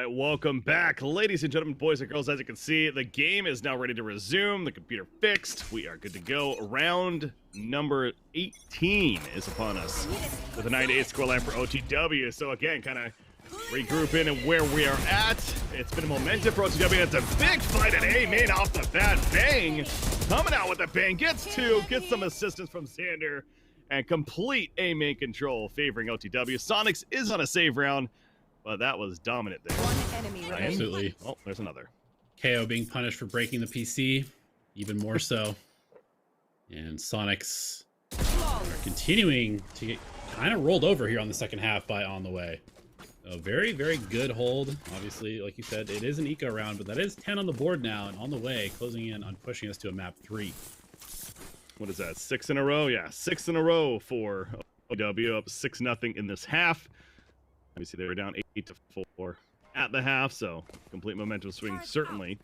right, welcome back, ladies and gentlemen, boys and girls. As you can see, the game is now ready to resume. The computer fixed. We are good to go. Round number 18 is upon us with a 9-8 scoreline for OTW. So again, kind of regrouping and where we are at. It's been a momentum for OTW. It's a big fight at A main off the bat. Bang coming out with a bang. Gets two. Gets some assistance from Xander. And complete A main control favoring OTW. Soniqs is on a save round. Well, that was dominant there. One enemy remaining. Absolutely. Oh, there's another. KO being punished for breaking the PC, even more so. And Soniqs are continuing to get kind of rolled over here on the second half by On the Way. A very, very good hold. Obviously, like you said, it is an eco round, but that is 10 on the board now, and On the Way closing in on pushing us to a map 3. What is that? 6 in a row? Yeah, 6 in a row for OTW, up 6-0 in this half. Obviously, they were down 8-4 at the half, so complete momentum swing, certainly.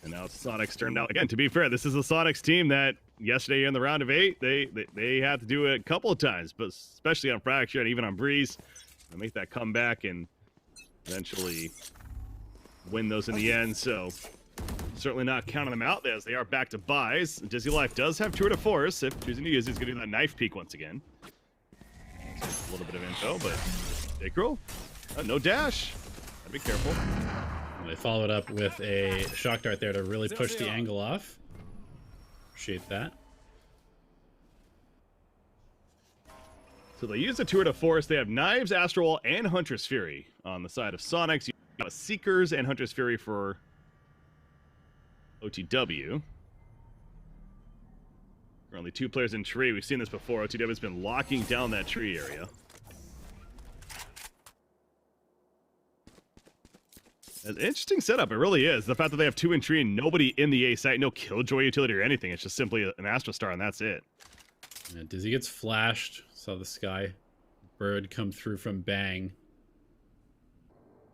And now it's Soniqs' turn. Now, again, to be fair, this is a Soniqs team that yesterday in the round of 8, they had to do it a couple of times, but especially on Fracture and even on Breeze, to make that comeback and eventually win those in the end. So certainly not counting them out as they are back to buys. Dizzy Life does have Tour de Force. If choosing to use it, he's going to do that knife peek once again. So a little bit of info, but Acro, no dash. Gotta be careful. Well, they followed up with a shock dart there to really push the angle off. Appreciate that. So they use the Tour de Force. They have Knives, Astral Wall, and Huntress Fury on the side of Soniqs. You got Seekers and Huntress Fury for OTW. Currently 2 players in tree. We've seen this before. OTW has been locking down that tree area. An interesting setup, it really is. The fact that they have 2 in tree and nobody in the A site, no Killjoy utility or anything. It's just simply an Astro Star and that's it. Yeah, Dizzy gets flashed. Saw the sky bird come through from Bang.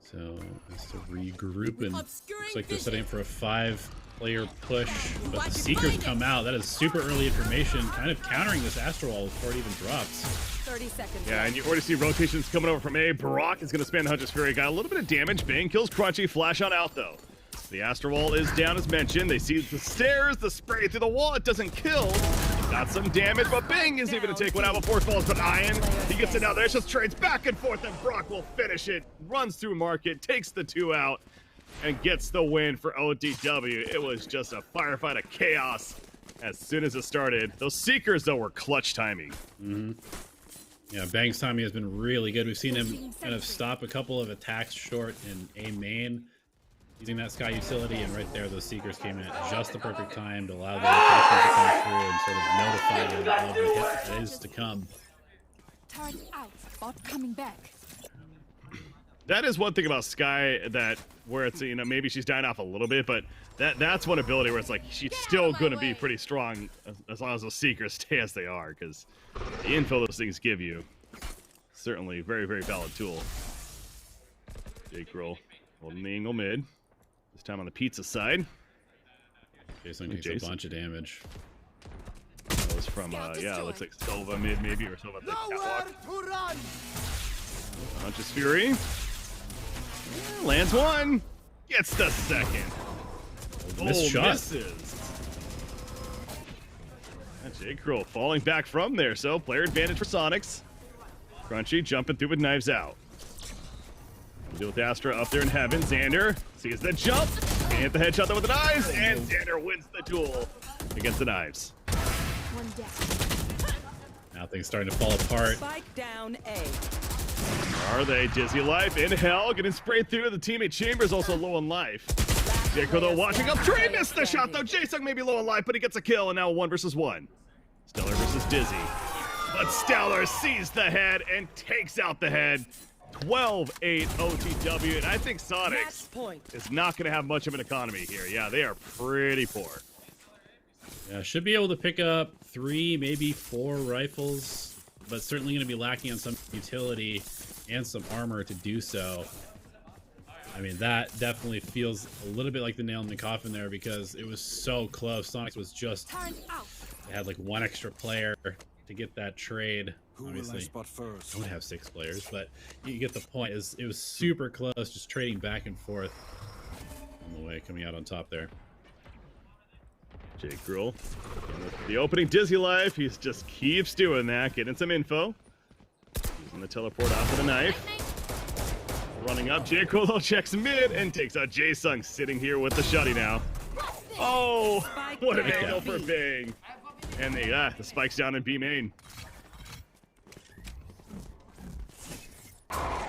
So has to regroup, and looks like they're setting up for a 5-player push. But the Seekers come out. That is super early information, kind of countering this Astro Wall before it even drops. 30 seconds. Yeah, and you already see rotations coming over from A. Brock is going to spam the Huntress Fury. Got a little bit of damage. Bang kills Crunchy. Flash on out, though. The Astro Wall is down, as mentioned. They see the stairs, the spray through the wall. It doesn't kill. Got some damage, but Bang is able to take one out before it falls. But Ian, he gets it out there. It just trades back and forth, and Brock will finish it. Runs through Market, takes the 2 out, and gets the win for OTW. It was just a firefight of chaos as soon as it started. Those Seekers, though, were clutch timing. Yeah, Bang's timing has been really good. We've seen him kind of stop a couple of attacks short in A main, using that Sky utility, and right there those Seekers came in at just the perfect time to allow the rotation to come through and sort of notify them of the hit that is to come. Turn out. Bot coming back. That is one thing about Sky that where it's, you know, maybe she's dying off a little bit, but that's one ability where it's like she's still going to be pretty strong as long as those Seekers stay as they are, because the info those things give you, certainly very, very valid tool. Jake roll holding the angle mid. This time on the pizza side. Jason takes a bunch of damage. That was from, yeah, it looks like Silva mid maybe, or Silva at the catwalk. Huntress Fury. Lands one. Gets the second. Missed shot. Misses. Jake Kroll falling back from there, so player advantage for Soniqs. Crunchy jumping through with Knives out. Deal with Astra up there in heaven. Xander sees the jump. Can't hit the headshot though with the Knives, and Xander wins the duel against the Knives. One down. Now things starting to fall apart. Spike down A. Are they? Dizzy Life in hell, getting sprayed through. The teammate Chambers also low on life. Jake Kroll though watching up. Trey missed the shot though. Jason may be low on life, but he gets a kill, and now 1 versus 1. Stellar versus Dizzy. But Stellar sees the head and takes out the head. 12-8 OTW, and I think Soniqs is not going to have much of an economy here. Yeah, they are pretty poor. Yeah, should be able to pick up 3, maybe 4 rifles, but certainly going to be lacking on some utility and some armor to do so. I mean, that definitely feels a little bit like the nail in the coffin there, because it was so close. Soniqs was just, they had like 1 extra player to get that trade. Who will I Obviously, spot first? I would have 6 players, but you get the point. It was super close, just trading back and forth on the way, coming out on top there. Jake Gruhl, the opening Dizzy Life, he just keeps doing that, getting some info. Using the teleport out for the knife. Running up, Jake Gruhl checks mid and takes out Jae-Sung, sitting here with the shutty now. Oh, what an angle for Bang. And the spike's down in B main.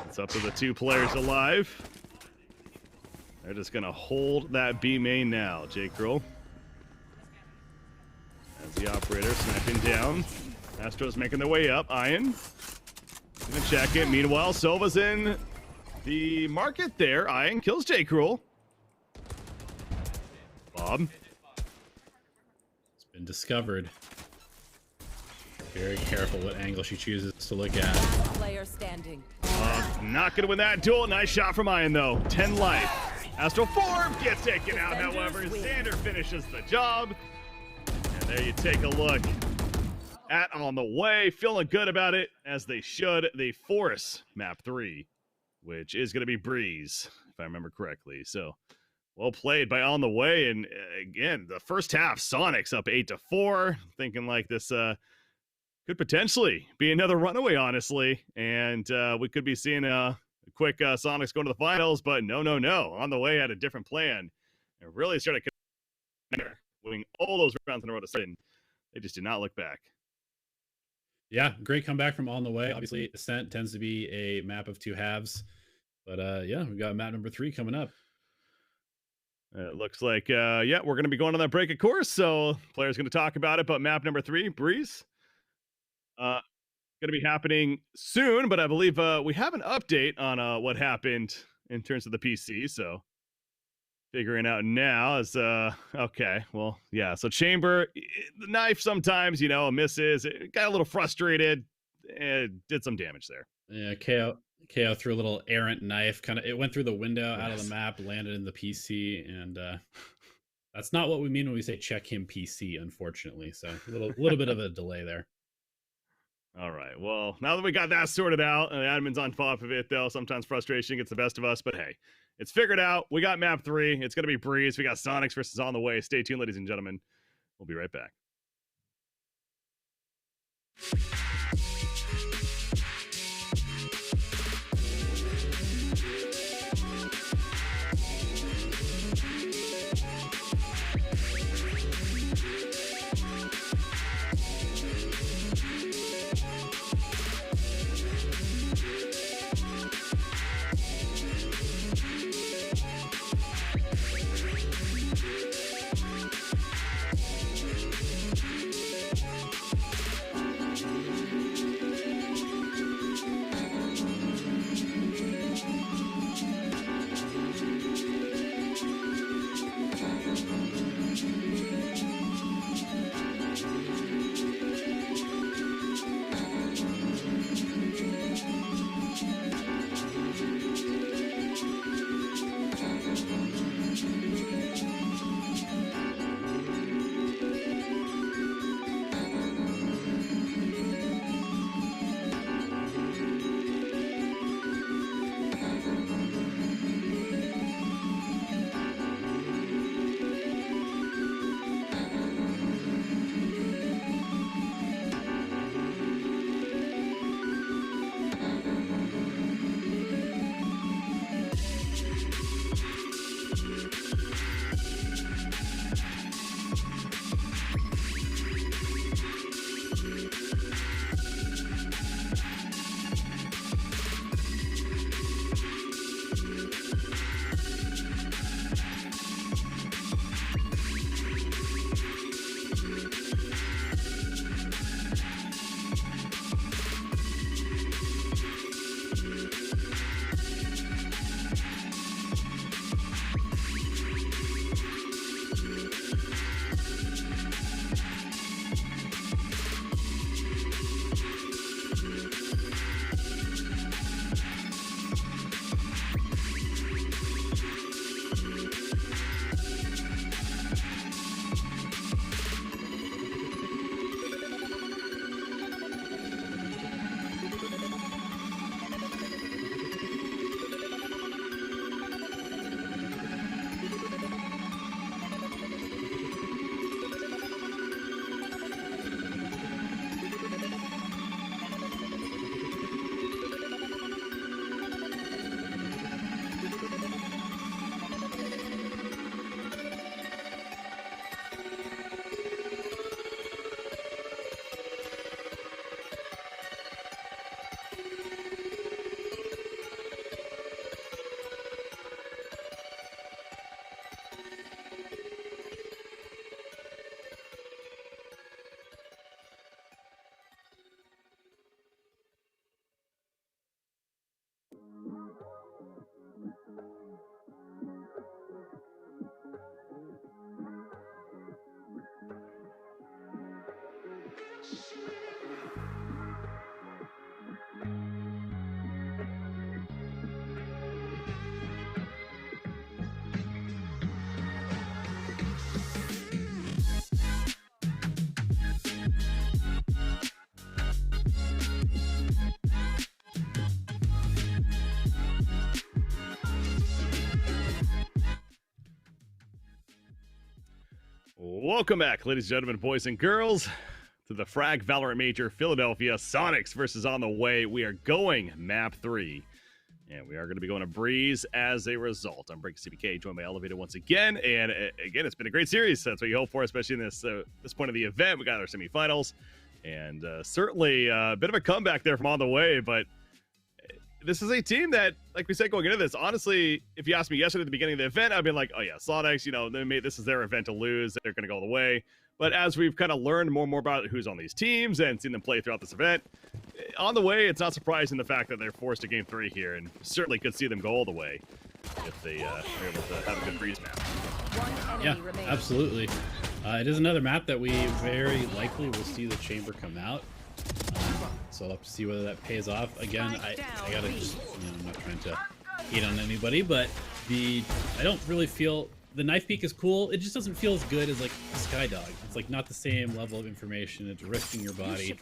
It's up to the 2 players alive. They're just gonna hold that B main now. Jake Gruhl. As the operator sniping down. Astro's making their way up. Ian gonna check it. Meanwhile, Sova's in the market there. Ian kills Jake Gruhl. Bob. It's been discovered. Very careful what angle she chooses to look at. Last player standing. Not gonna win that duel. Nice shot from Ian though. 10 life. Astro Form gets taken out, however. Xander finishes the job. And there you take a look at On the Way. Feeling good about it, as they should. They force map 3, which is gonna be Breeze, if I remember correctly. So well played by On the Way. And again, the first half, Soniqs up 8-4. Thinking like this could potentially be another runaway, honestly. And we could be seeing a quick Soniqs going to the finals, but no. On the Way had a different plan. And really started winning all those rounds in a row to sudden. They just did not look back. Yeah, great comeback from On the Way. Obviously, Ascent tends to be a map of 2 halves. But yeah, we've got map number 3 coming up. It looks like, yeah, we're going to be going on that break, of course. So players going to talk about it. But map number 3, Breeze, going to be happening soon. But I believe we have an update on what happened in terms of the PC. So figuring out now is, okay, well, yeah. So Chamber, the knife sometimes, misses. It got a little frustrated and did some damage there. Yeah, KO threw a little errant knife. It went through the window out of the map, landed in the PC, and that's not what we mean when we say check him PC, unfortunately. So a little bit of a delay there. All right. Well, now that we got that sorted out, and the admin's on top of it, though, sometimes frustration gets the best of us. But hey, it's figured out. We got map 3. It's going to be Breeze. We got Soniqs versus On the Way. Stay tuned, ladies and gentlemen. We'll be right back. Welcome back, ladies and gentlemen, boys and girls, to the Frag VALORANT Major Philadelphia Sonics versus On the Way. We are going map 3, and we are going to be going to Breeze as a result. I'm Breaking CBK, joined by Elevated once again, and again, it's been a great series. That's what you hope for, especially in this point of the event. We got our semifinals, and certainly a bit of a comeback there from On the Way, but this is a team that, like we said going into this, honestly, if you asked me yesterday at the beginning of the event, I'd be like, oh yeah, Sonics, you know, this is their event to lose. They're going to go all the way. But as we've kind of learned more and more about who's on these teams and seen them play throughout this event, On the Way, it's not surprising the fact that they're forced to game 3 here, and certainly could see them go all the way if they are able to have a good Breeze map. Yeah, absolutely. It is another map that we very likely will see the Chamber come out. So I'll have to see whether that pays off. Again, I gotta just, you know, I'm not trying to hate on anybody, but I don't really feel, the knife peek is cool. It just doesn't feel as good as like Skydog. It's like not the same level of information. It's risking your body.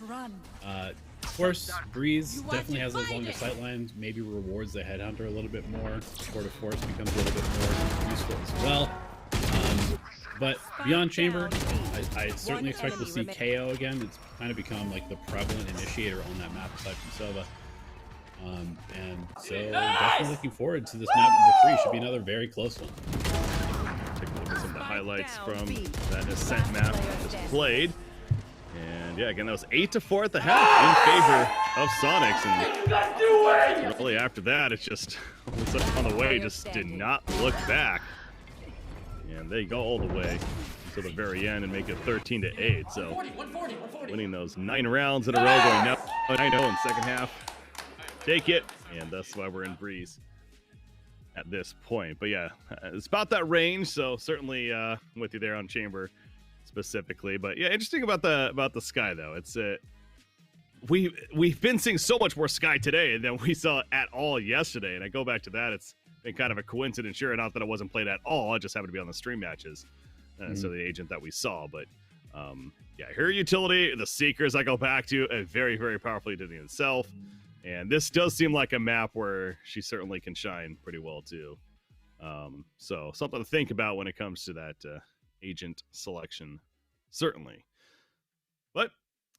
Of course, Breeze definitely has those longer sight lines, maybe rewards the Headhunter a little bit more. Sword of Force becomes a little bit more useful as well. But beyond Chamber, I certainly expect to see KO again. It's kind of become like the prevalent initiator on that map aside from Sova. And so definitely looking forward to this map number 3. Should be another very close one. Take a look at some of the highlights from that Ascent map just played. And yeah, again, that was 8-4 at the half in favor of Sonics. And really after that, it's just On the Way just did not look back. And they go all the way to the very end and make it 13-8. So winning those 9 rounds in a row, going now 9-0 in second half. Take it, and that's why we're in Breeze at this point. But yeah, it's about that range, so certainly with you there on Chamber specifically. But yeah, interesting about the Sky though. It's we've been seeing so much more Sky today than we saw at all yesterday, and I go back to that. It's been kind of a coincidence, sure enough, that it wasn't played at all. It just happened to be on the stream matches. So the agent that we saw, but yeah, her utility, the Seekers I go back to, a very, very powerful utility in itself. And this does seem like a map where she certainly can shine pretty well too. So something to think about when it comes to that agent selection, certainly. But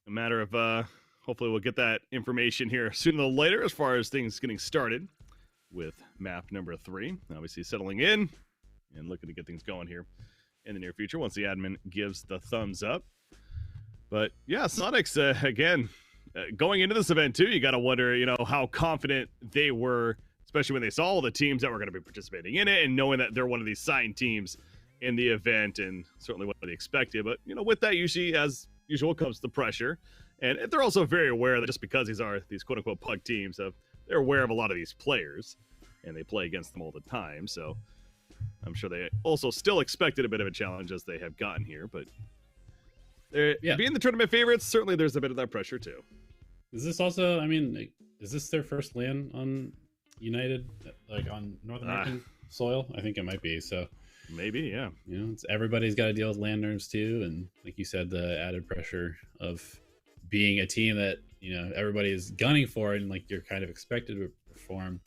a matter of hopefully we'll get that information here sooner than later as far as things getting started with map number 3. Obviously settling in and looking to get things going here in the near future once the admin gives the thumbs up. But yeah, Sonics, again, going into this event too, you got to wonder, you know, how confident they were, especially when they saw all the teams that were going to be participating in it and knowing that they're one of these signed teams in the event, and certainly what they expected. But, you know, with that, usually, as usual, comes the pressure. And they're also very aware that just because these are these quote-unquote pug teams, they're aware of a lot of these players, and they play against them all the time. So I'm sure they also still expected a bit of a challenge as they have gotten here. But being the tournament favorites, certainly there's a bit of that pressure too. Is this also, I mean, is this their first LAN on United, like on North American soil? I think it might be. So maybe, yeah. You know, everybody's got to deal with LAN nerves too. And like you said, the added pressure of being a team that, you know, everybody is gunning for and like you're kind of expected to perform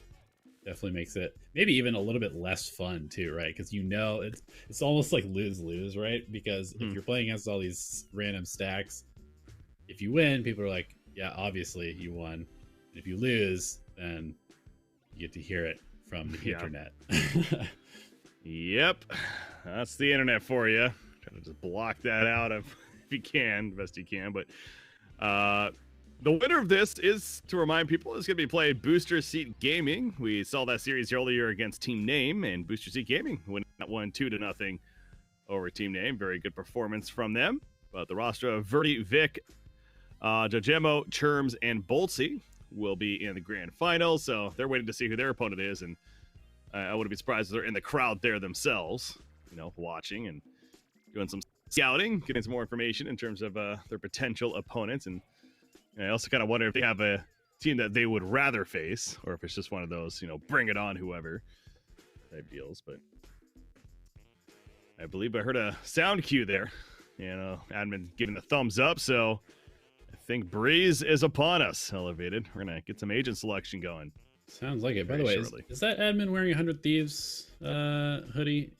definitely makes it maybe even a little bit less fun too, right? Because, you know, it's almost like lose-lose, right? Because if you're playing against all these random stacks, if you win, people are like, yeah, obviously you won. And if you lose, then you get to hear it from the internet. Yep, that's the internet for you. Trying to just block that out if you can, best you can. But the winner of this is, to remind people, is going to be playing Booster Seat Gaming. We saw that series earlier against Team Name, and Booster Seat Gaming won 2-0 over Team Name. Very good performance from them. But the roster of Verdi, Vic, Jojemo, Churms, and Boltsy will be in the grand final, so they're waiting to see who their opponent is, and I wouldn't be surprised if they're in the crowd there themselves, you know, watching and doing some scouting, getting some more information in terms of their potential opponents. And I also kind of wonder if they have a team that they would rather face, or if it's just one of those, you know, bring it on whoever type deals. But I believe I heard a sound cue there, you know, admin giving the thumbs up, so I think Breeze is upon us. Elevated, we're gonna get some agent selection going. Sounds like it. By the way, is that admin wearing a 100 Thieves hoodie?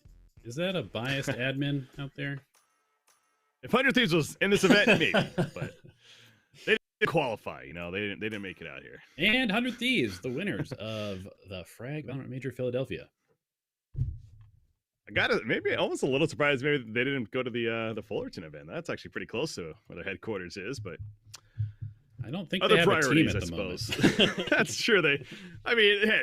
Is that a biased admin out there? If 100 Thieves was in this event, maybe, but they didn't qualify. You know, they didn't make it out here. And 100 Thieves, the winners of the Frag VALORANT Major Philadelphia. I got it. Maybe almost a little surprised. Maybe they didn't go to the Fullerton event. That's actually pretty close to where their headquarters is, but I don't think other they have a team priorities, at I the suppose. moment. That's true. I mean, hey,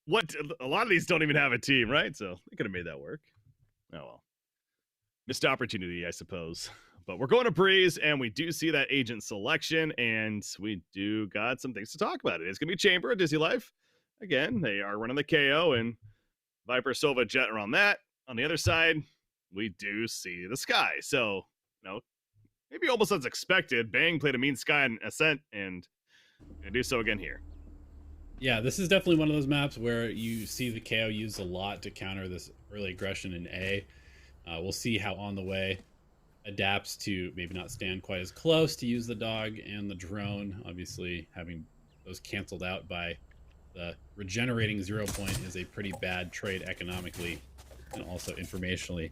what? A lot of these don't even have a team, right? So they could have made that work. Oh well, missed opportunity, I suppose. But we're going to Breeze, and we do see that agent selection, and we do got some things to talk about. It's going to be Chamber of Dizzy Life. Again, they are running the KO, and Viper, Silva, Jet are on that. On the other side, we do see the Sky. So, you know, maybe almost as expected, Bang played a mean Sky in Ascent, and going to do so again here. Yeah, this is definitely one of those maps where you see the KO used a lot to counter this early aggression in A. We'll see how On the Way adapts to maybe not stand quite as close to use the dog and the drone. Obviously, having those canceled out by the regenerating 0 point is a pretty bad trade economically and also informationally.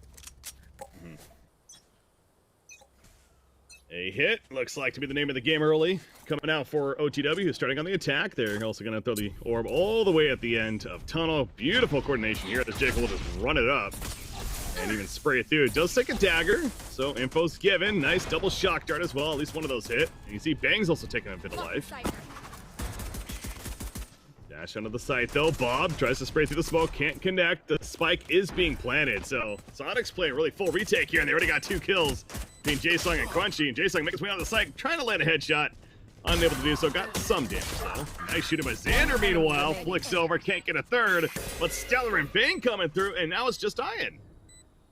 A hit looks like to be the name of the game early. Coming out for OTW, who's starting on the attack. They're also going to throw the orb all the way at the end of Tunnel. Beautiful coordination here. This Jacob will just run it up and even spray it through. It does take a dagger, so info's given. Nice double shock dart as well. At least one of those hit. And you see Bang's also taking a bit of life. Dash onto the site though. Bob tries to spray through the smoke, can't connect. The spike is being planted, so Soniqs playing really full retake here, and they already got 2 kills between Jaesung and Crunchy. And Jaesung makes his way on the site, trying to land a headshot. Unable to do so, got some damage though. Nice shooting by Xander meanwhile. Flicks over, can't get a third. But Stellar and Bang coming through, and now it's just Ian.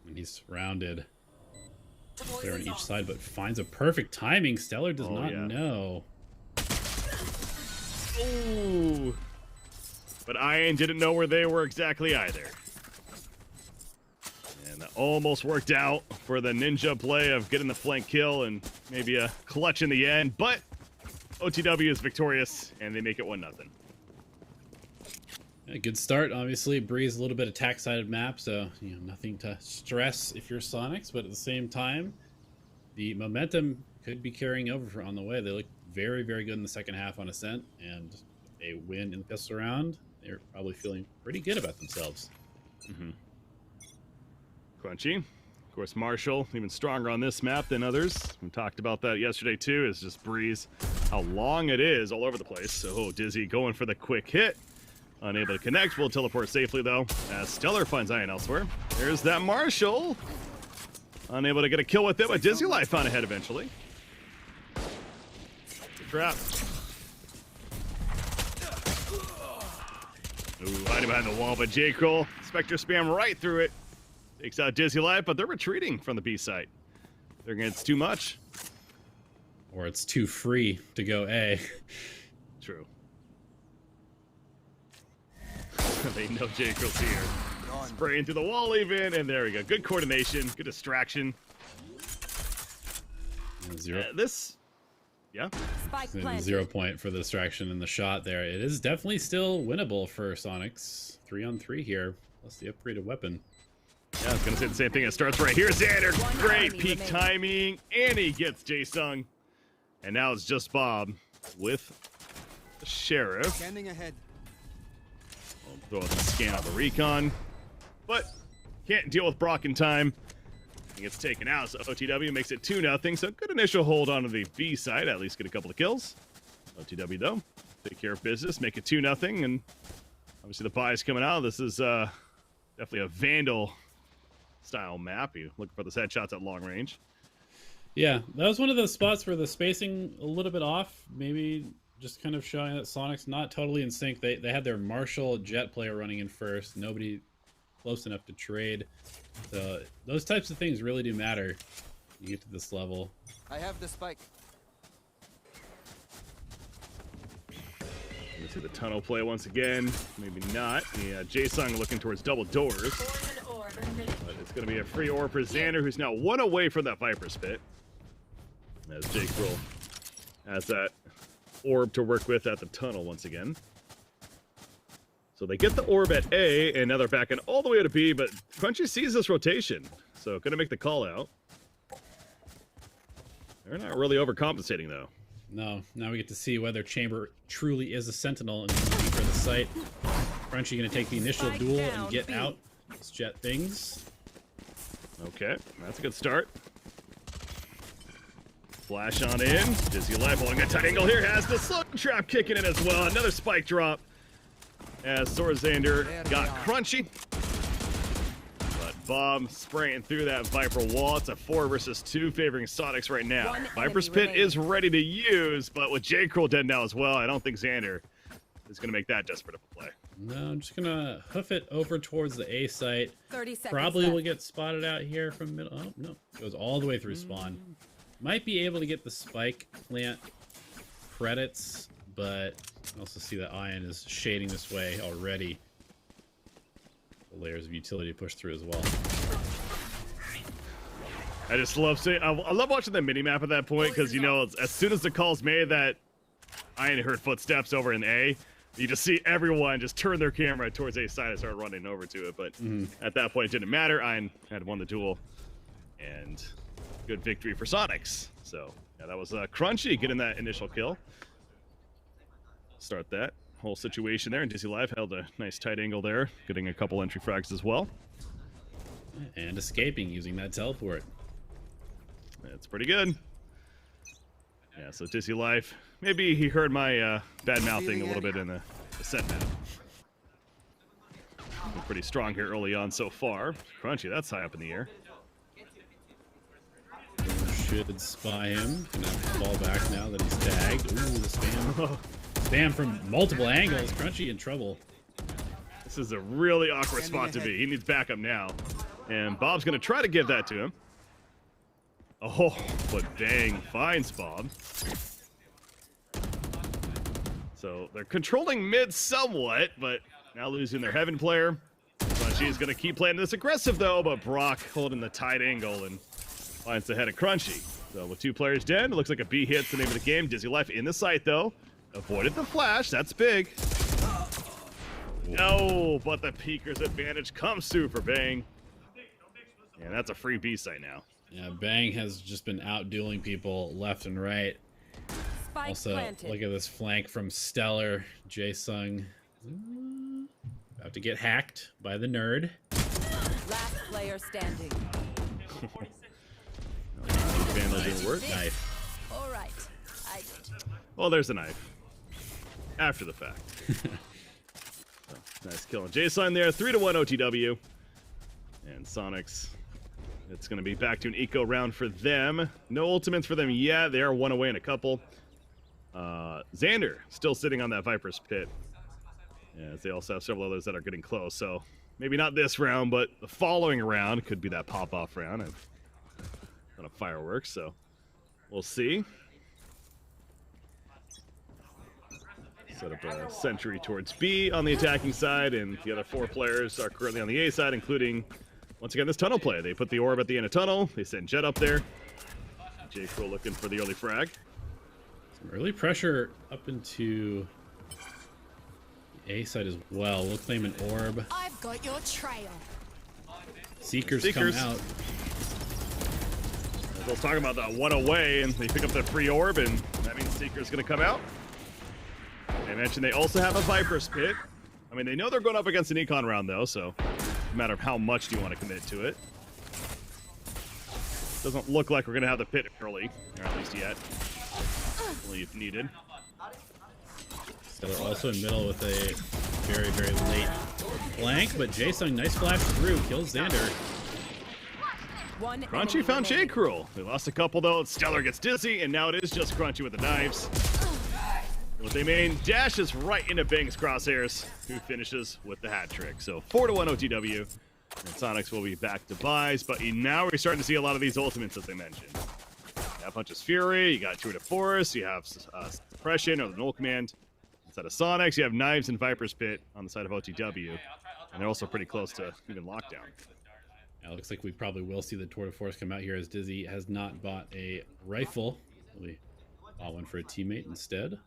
And he's surrounded. They're on each side, but finds a perfect timing. Stellar does not know. Ooh. But Ian didn't know where they were exactly either. And that almost worked out for the ninja play of getting the flank kill and maybe a clutch in the end. But OTW is victorious, and they make it 1-0. A good start, obviously. Breeze, a little bit attack-sided map, so nothing to stress if you're Soniqs. But at the same time, the momentum could be carrying over for On the Way. They look very, very good in the second half on Ascent, and a win in the pistol round. They're probably feeling pretty good about themselves. Crunchy. Of course, Marshall, even stronger on this map than others. We talked about that yesterday, too. It's just Breeze, how long it is all over the place. So, Dizzy going for the quick hit. Unable to connect. Will teleport safely, though, as Stellar finds Ian elsewhere. There's that Marshall. Unable to get a kill with it, but Dizzy Life found ahead eventually. Good trap. Ooh, hiding behind the wall, but J-Kroll, Spectre spam right through it. Takes out Dizzy Life, but they're retreating from the B site. They're gonna, it's too much. Or it's too free to go A. True. They know J-Kroll's here. Spraying through the wall even, and there we go. Good coordination, good distraction. 0. Yeah. Spike 0 point for the distraction and the shot there. It is definitely still winnable for Soniqs. 3-on-3 here, plus the upgraded weapon. Yeah, I was going to say the same thing. It starts right here. Xander, great peak timing, and he gets Jaesung. And now it's just Bob with the Sheriff. Standing ahead. We'll throw out the scan on the recon, but can't deal with Brock in time. He gets taken out, so OTW makes it 2-0. So good initial hold onto the B side, at least get a couple of kills. OTW, though, take care of business, make it 2-0, and obviously the buy is coming out. This is definitely a Vandal-style map. You looking for those headshots at long range. Yeah, that was one of those spots where the spacing a little bit off, maybe just kind of showing that Soniqs not totally in sync. They had their Marshall Jet player running in first, nobody close enough to trade. So those types of things really do matter when you get to this level. I have the spike. You see the tunnel play once again. Maybe not. Yeah, Jaesung looking towards double doors. But it's going to be a free orb for Xander, who's now 1 away from that Viper's Pit. As J-Kroll has that orb to work with at the tunnel once again. So they get the orb at A, and now they're backing all the way to B, but Crunchy sees this rotation. So going to make the call out. They're not really overcompensating, though. No, now we get to see whether Chamber truly is a sentinel and is looking for the site. Crunchy going to take the initial Spike duel down, and get B. out. Let's jet things. Okay, that's a good start. Flash on in. Dizzy Life holding a tight angle here. Has the slug trap kicking in as well. Another spike drop. As Sorzander got Crunchy. But Bob spraying through that Viper wall. It's a 4 versus 2 favoring Soniqs right now. One Viper's enemy Pit is ready to use, but with J. Cruel dead now as well, I don't think Xander is going to make that desperate of a play. No, I'm just going to hoof it over towards the A site. 30 seconds Probably left. will get spotted out here from middle. Oh, no. Goes all the way through spawn. Might be able to get the spike plant credits, but I also see that Ion is shading this way already. The layers of utility push through as well. I just love seeing. I love watching the minimap at that point because, you know, as soon as the call's made that Ion heard footsteps over in A, you just see everyone just turn their camera towards A side and start running over to it. But at that point, it didn't matter. Ion had won the duel, and good victory for Soniqs. So yeah, that was Crunchy getting that initial kill. Start that whole situation there, and Dizzy Life held a nice tight angle there, getting a couple entry frags as well. And escaping using that teleport. That's pretty good. Yeah, so Dizzy Life, maybe he heard my bad mouthing a little bit in the set map. Pretty strong here early on so far. Crunchy, that's high up in the air. Should spy him. Gonna fall back now that he's tagged. Ooh, the spam. Spam from multiple angles. Crunchy in trouble. This is a really awkward spot to be. He needs backup now. And Bob's going to try to give that to him. Oh, but Bang finds Bob. So they're controlling mid somewhat, but now losing their Heaven player. Crunchy is going to keep playing this aggressive, though, but Brock holding the tight angle and finds the head of Crunchy. So with 2 players dead, it looks like a B hit's the name of the game. Dizzy Life in the site, though. Avoided the flash. That's big. No, but the Peeker's advantage comes through for Bang. And that's a free B site now. Yeah, Bang has just been out dueling people left and right. Spike Also, planted. look at this flank from Stellar. Jae-sung about to get hacked by the nerd. Last player standing. Vandal didn't work. Knife. All right. I did. Well, there's a knife. After the fact. So, nice kill on Jason there. 3-1 OTW. And Soniqs. It's going to be back to an eco round for them. No ultimates for them yet. They are 1 away in a couple. Xander still sitting on that Viper's Pit. As they also have several others that are getting close. So maybe not this round, but the following round could be that pop-off round. Of fireworks, so we'll see. Set up a sentry towards B on the attacking side, and the other 4 players are currently on the A side, including, once again, this tunnel play. They put the orb at the end of tunnel. They send Jet up there. J. Cruel looking for the early frag. Some early pressure up into the A side as well. We'll claim an orb. I've got your trail. Seekers Seekers. come out. I was talking about that 1 away, and they pick up the free orb, and that means Seeker's going to come out. I mentioned they also have a Viper's Pit. I mean, they know they're going up against an econ round, though, so no matter how much do you want to commit to it. Doesn't look like we're going to have the pit early, or at least yet. Only if needed. Stellar also in middle with a very, very late flank, but Jae-sung, nice flash through, kills Xander. One Crunchy enemy found J. remaining. Cruel. They lost a couple, though. Stellar gets dizzy, and now it is just Crunchy with the knives. What they mean, dashes right into Bang's crosshairs, who finishes with the hat trick. So 4-1 OTW, and Soniqs will be back to buys, but now we're starting to see a lot of these ultimates that they mentioned. You have Punch's Fury, you got Tour de Force, you have Suppression or the Null Command. Instead of Soniqs, you have Knives and Viper's Pit on the side of OTW, and they're also pretty close to even Lockdown. It looks like we probably will see the Tour de Force come out here as Dizzy has not bought a rifle. We bought one for a teammate instead.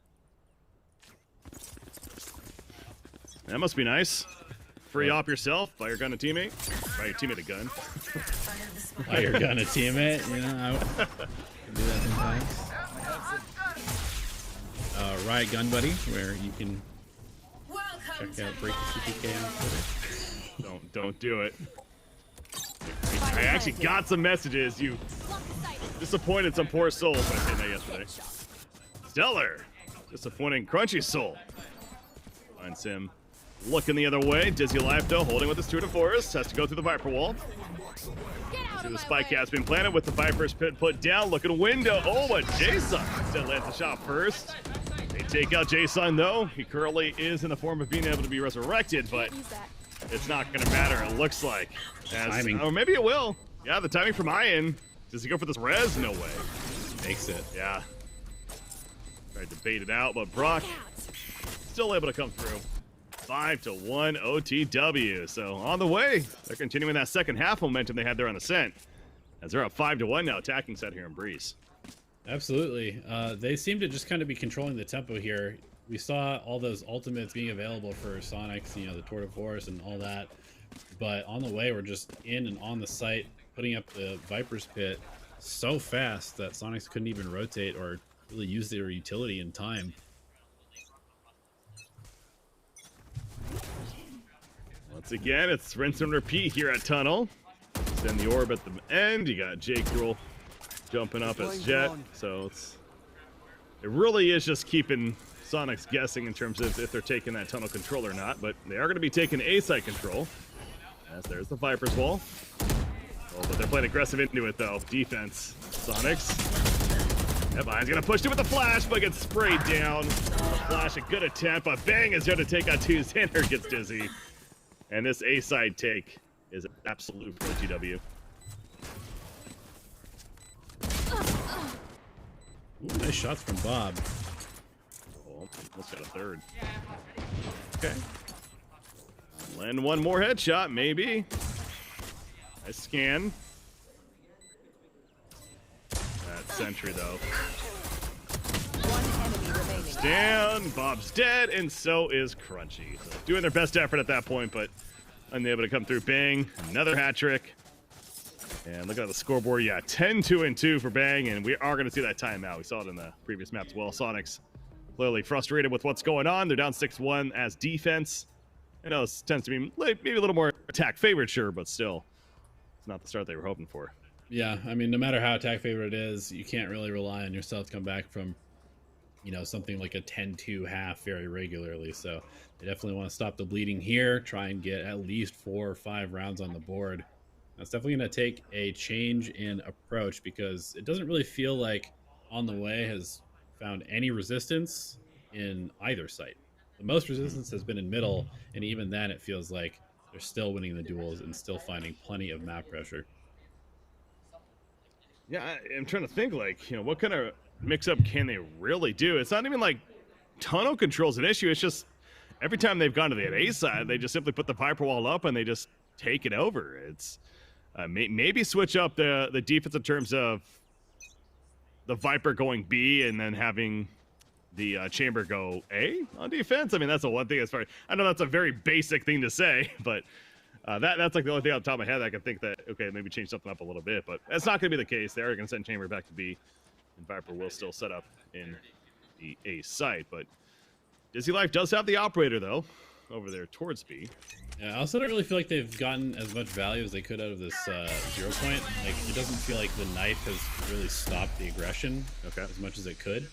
That must be nice. Free op yourself, buy your gun a teammate. Buy your teammate a gun. Buy your gun a teammate. You know, do that sometimes. Riot Gun Buddy, where you can check out Break the CPK on Twitter. Don't do it. I actually got some messages. You disappointed some poor souls by saying that yesterday. Stellar. Disappointing Crunchy Soul. Finds him looking the other way. Dizzy Life, though, holding with his Tour de Force. Has to go through the Viper Wall. See the spike has been planted with the Viper's Pit put down. Look at a window. Oh, but Jason instead lands the shot first. They take out Jason, though. He currently is in the form of being able to be resurrected, but it's not going to matter, it looks like. Timing. Or maybe it will. Yeah, the timing from Ian. Does he go for this res? No way. Makes it. Yeah. Tried to bait it out, but Brock still able to come through. 5-1 OTW. So on the way. They're continuing that second half momentum they had there on Ascent. As they're up 5-1 now, attacking set here in Breeze. Absolutely. They seem to just kind of be controlling the tempo here. We saw all those ultimates being available for Soniqs, you know, the Tour de Force and all that. But on the way, we're just in and on the site, putting up the Viper's Pit so fast that Soniqs couldn't even rotate or really use their utility in time. Once again, it's rinse and repeat here at Tunnel. Send the orb at the end. You got Jake Rule jumping up as Jet. So it really is just keeping Soniqs guessing in terms of if they're taking that tunnel control or not. But they are going to be taking A-site control. As there's the Viper's Wall. Oh, but they're playing aggressive into it, though. Defense. Soniqs. Yep, Ian's going to push it with the flash, but gets sprayed down. The flash, a good attempt, but Bang is there to take out two. Xander gets dizzy. And this A-side take is an absolute for GW. Ooh, nice shots from Bob. Oh, almost got a third. Okay. Land one more headshot, maybe. Nice scan. That sentry, though. One enemy remaining. Down, Bob's dead, and so is Crunchy. So doing their best effort at that point, but unable to come through. Bang, another hat trick. And look at the scoreboard. Yeah, 10-2-2 for Bang, and we are going to see that timeout. We saw it in the previous map as well. Soniqs clearly frustrated with what's going on. They're down 6-1 as defense. I know this tends to be maybe a little more attack favored, sure, but still, it's not the start they were hoping for. Yeah, I mean, no matter how attack favorite it is, you can't really rely on yourself to come back from, you know, something like a 10-2 half very regularly. So they definitely want to stop the bleeding here, try and get at least 4 or 5 rounds on the board. That's definitely going to take a change in approach because it doesn't really feel like On the Way has found any resistance in either site. The most resistance has been in middle, and even then it feels like they're still winning the duels and still finding plenty of map pressure. Yeah, I'm trying to think, like, you know, what kind of mix-up can they really do? It's not even like tunnel control's an issue. It's just every time they've gone to the A side, they just simply put the Viper Wall up and they just take it over. It's maybe switch up the defense in terms of the Viper going B and then having the Chamber go A on defense. I mean, that's the one thing as far as, I know that's a very basic thing to say, but that's like the only thing off the top of my head I can think that, okay, maybe change something up a little bit, but that's not going to be the case. They are going to send Chamber back to B, and Viper will still set up in the A site, but Dizzy Life does have the operator, though, over there towards B. Yeah, I also don't really feel like they've gotten as much value as they could out of this 0 point. Like, it doesn't feel like the knife has really stopped the aggression as much as it could.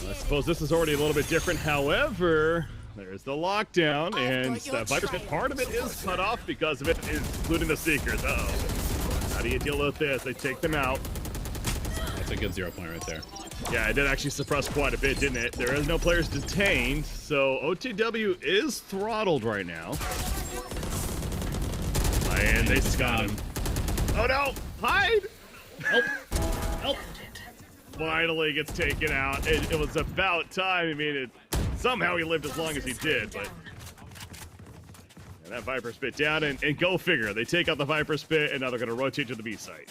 Well, I suppose this is already a little bit different. However, there's the lockdown, and Viper's Pit, part of it is cut off because of it, including the Seekers. Uh-oh. How do you deal with this? They take them out. That's a good 0 point right there. Yeah, it did actually suppress quite a bit, didn't it? There is no players detained, so OTW is throttled right now. And they got him. Oh no! Hide! Help! Help! Finally gets taken out. It was about time. I mean, somehow he lived as long as he did, but... And that Viper Spit down, and go figure. They take out the Viper Spit, and now they're going to rotate to the B site.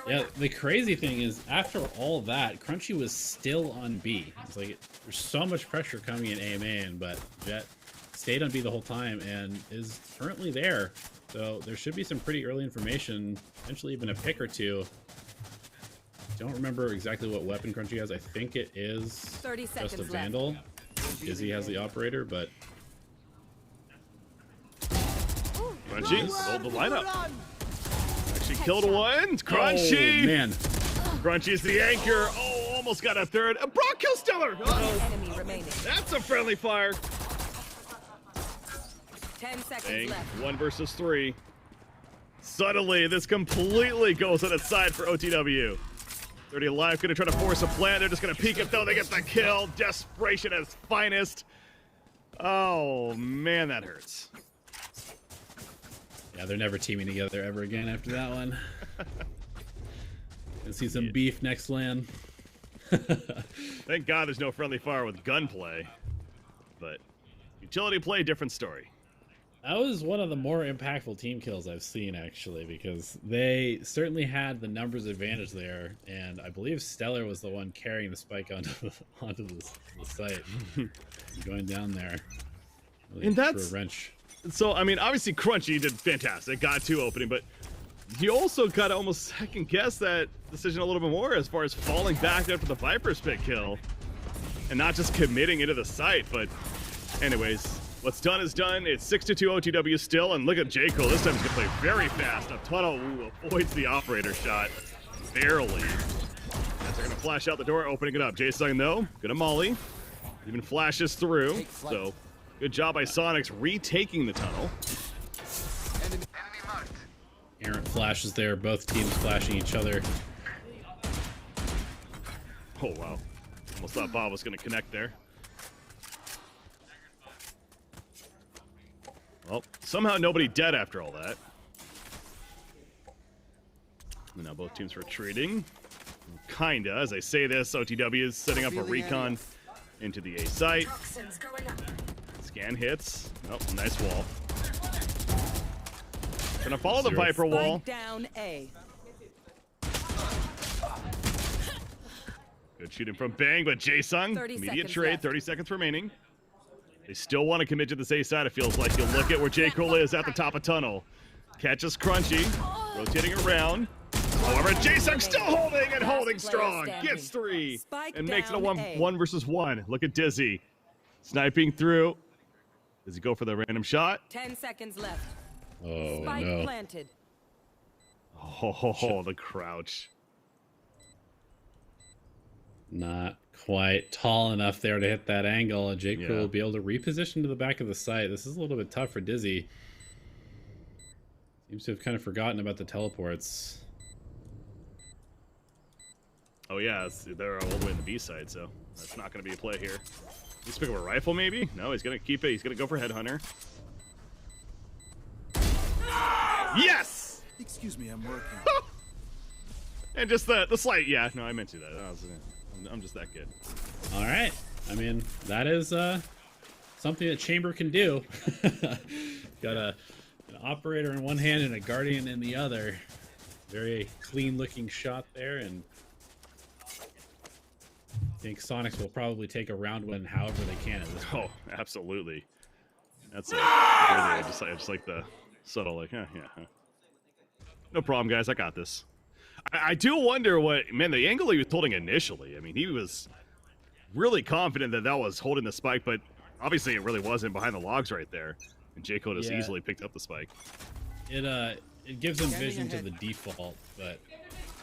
Yeah, the crazy thing is, after all that, Crunchy was still on B. It's like, there's so much pressure coming in A main, but Jet stayed on B the whole time and is currently there. So there should be some pretty early information, potentially even a pick or two. Don't remember exactly what weapon Crunchy has. I think it is 30 just seconds a Vandal. Izzy has the operator, but Crunchy rolled the lineup. Actually killed one. Crunchy. Oh, man. Crunchy's the anchor. Oh, almost got a third. A Brock kill Stellar. Oh, Enemy remaining. that's a friendly fire. 10 seconds Dang. left. 1 versus 3. Suddenly, this completely goes on its side for OTW. 30 alive, gonna try to force a plant. They're just gonna peek it though. They get the kill. Desperation at its finest. Oh man, that hurts. Yeah, they're never teaming together ever again after that one. Gonna see some beef next LAN. Thank God there's no friendly fire with gunplay. But utility play, different story. That was one of the more impactful team kills I've seen, actually, because they certainly had the numbers advantage there, and I believe Stellar was the one carrying the spike onto the site, going down there. Really And that's threw a wrench. So. I mean, obviously, Crunchy did fantastic, got 2 opening, but you also got to almost second guess that decision a little bit more as far as falling back after the Viper's pick kill, and not just committing into the site. But, anyways. What's done is done. It's 6-2 OTW still, and look at J. Cole. This time he's gonna play very fast. Up tunnel avoids the operator shot barely. As they're gonna flash out the door, opening it up. Jason though, gonna molly. Even flashes through. So good job by Soniqs retaking the tunnel. Errant flashes there, both teams flashing each other. Oh wow. Almost thought Bob was gonna connect there. Well, somehow nobody dead after all that. And now both teams retreating. Kinda. As I say this, OTW is setting up a recon into the A site. Scan hits. Oh, nice wall. Gonna follow the Viper wall. Spike down A. Good shooting from Bang, but Jae-sung, 30 immediate seconds trade, left. 30 seconds remaining. They still want to commit to this A side, it feels like. You look at where J. Cole is at the top of tunnel. Catches Crunchy, rotating around. However, Jae-sung still holding and holding strong. Gets 3 and makes it a 1 versus 1. Look at Dizzy. Sniping through. Does he go for the random shot? 10 seconds left. Oh, Spike no. planted. Oh, the crouch. Not quite tall enough there to hit that angle, and Jake Yeah. will be able to reposition to the back of the site. This is a little bit tough for Dizzy. Seems to have kind of forgotten about the teleports. Oh yeah, they're all the way in the B side, so that's not going to be a play here. He's pick up a rifle, maybe? No, he's going to keep it. He's going to go for Headhunter. Yes! Excuse me, I'm working. And just the slight, yeah, no, I meant to that. I'm just that good. All right. I mean, that is something that Chamber can do. Got an operator in one hand and a guardian in the other. Very clean-looking shot there, and I think Soniqs will probably take a round win however they can at this point. Oh, absolutely. That's it. I just like the subtle, like, yeah. No problem, guys. I got this. I do wonder what, man, the angle he was holding initially. I mean, he was really confident that was holding the spike, but obviously it really wasn't behind the logs right there. And J. Cole just easily picked up the spike. It gives him vision to the default, but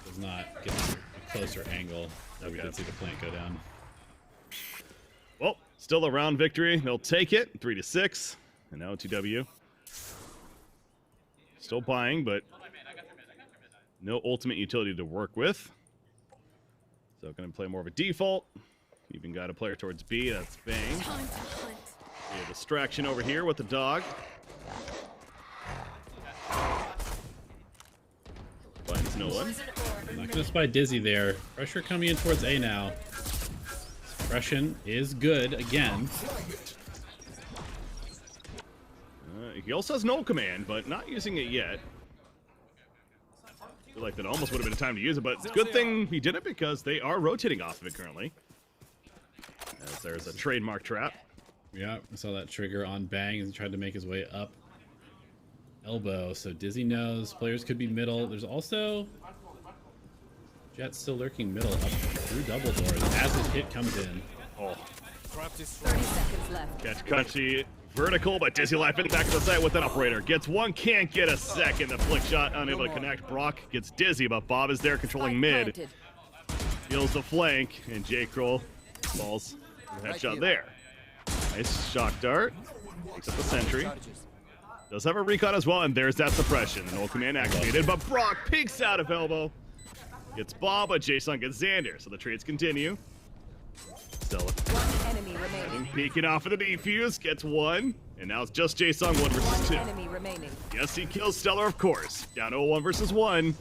does not get a closer angle. So we did see the plant go down. Well, still a round victory. They'll take it, 3-6. And now TW. Still buying, but no ultimate utility to work with. So going to play more of a default. Even got a player towards B. That's Bang. A distraction over here with the dog. Finds no one. Not gonna spy Dizzy there. Pressure coming in towards A now. Suppression is good again. He also has no command, but not using it yet. I feel like that almost would have been a time to use it, but it's a good thing he did it because they are rotating off of it currently. As there's a trademark trap. Yeah, we saw that trigger on Bang as he tried to make his way up. elbow, so Dizzy knows players could be middle. There's also Jet still lurking middle up through double doors as his hit comes in. Oh. 30 seconds left. Catch Crunchy vertical, but Dizzy Life in the back of the site with an operator. Gets one, can't get a second. The flick shot unable to connect. Brock gets Dizzy, but Bob is there controlling mid. Planted. Feels the flank, and J. Kroll falls. Headshot there. Nice shock dart. Takes up the sentry. Does have a recon as well, and there's that suppression. An old command activated, but Brock peeks out of elbow. Gets Bob, but Jason gets Xander, so the trades continue. Stella. One enemy remaining. Peeking off of the defuse, gets one. And now it's just Jason 1 versus 2. One enemy remaining. Yes, he kills Stellar, of course. Down to a 1 versus 1.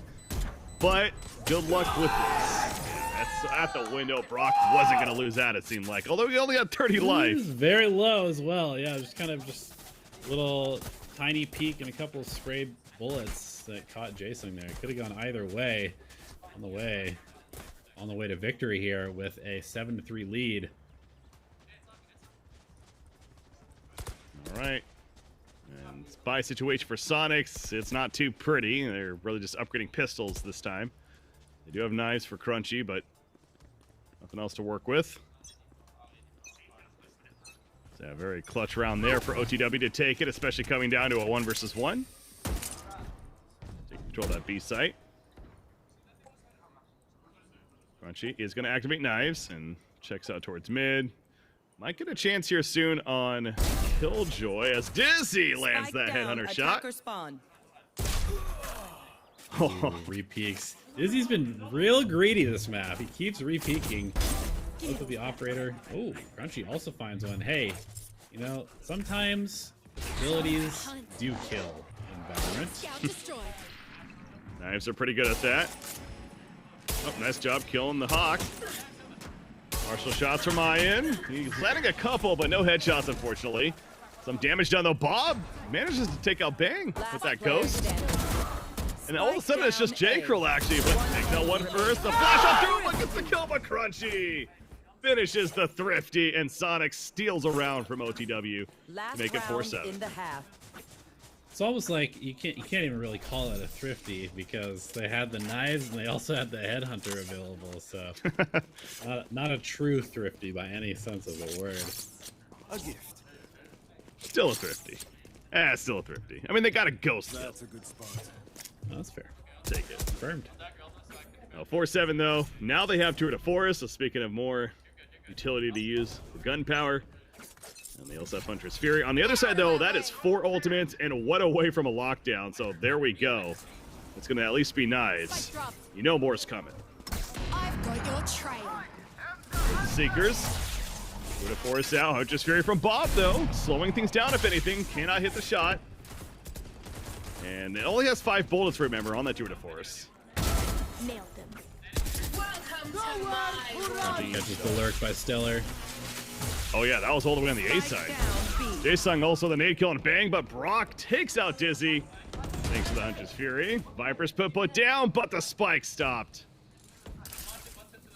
But good luck with this. That's at the window. Brock wasn't going to lose that, it seemed like. Although he only had 30 He life. was very low as well. Yeah, just kind of just little tiny peek and a couple of spray bullets that caught Jason there. Could have gone either way on the way to victory here with a 7-3 lead. All right. And spy situation for Soniqs. It's not too pretty. They're really just upgrading pistols this time. They do have knives for Crunchy, but nothing else to work with. So a very clutch round there for OTW to take it, especially coming down to a 1 versus 1. Take control of that B site. Crunchy is going to activate knives and checks out towards mid. Might get a chance here soon on Killjoy as Dizzy lands Spike that down, headhunter shot. attacker spawn. Ooh, re-peeks. Dizzy's been real greedy this map. He keeps re-peeking. Look at the operator. Oh, Crunchy also finds one. Hey, you know, sometimes abilities do kill in Valorant. Knives are pretty good at that. Oh, nice job killing the Hawk. Partial shots from Ian. He's landing a couple, but no headshots, unfortunately. Some damage done, though. Bob manages to take out Bang with that ghost. And all of a sudden, it's just J. Kroll, actually. But takes out one first. The flash up through, but gets the kill by Crunchy. Finishes the Thrifty, and Sonic steals a round from OTW to make it 4-7. In the half. It's almost like you can't even really call it a thrifty because they had the knives and they also had the headhunter available. So not a true thrifty by any sense of the word. A gift. Still a Thrifty. Still a Thrifty. I mean, they got a ghost. That's a good spot. Oh, that's fair. Take it. Confirmed. 4-7 though. Now they have Tour de Force. So speaking of more utility to use the gun power. And they also have Hunter's Fury. On the other side, though, that is 4 ultimates and 1 away from a lockdown. So there we go. It's going to at least be nice. You know more's coming. I've got your trail. Seekers. Tour de Force out. Hunter's Fury from Bob, though. Slowing things down, if anything. Cannot hit the shot. And it only has 5 bullets, remember, on that Tour de Force. Nailed them. Welcome to my Catches the lurk by Stellar. Oh, yeah, that was all the way on the A side. Jason also the nade kill and Bang, but Brock takes out Dizzy. Thanks to the Hunter's Fury. Viper's put down, but the spike stopped.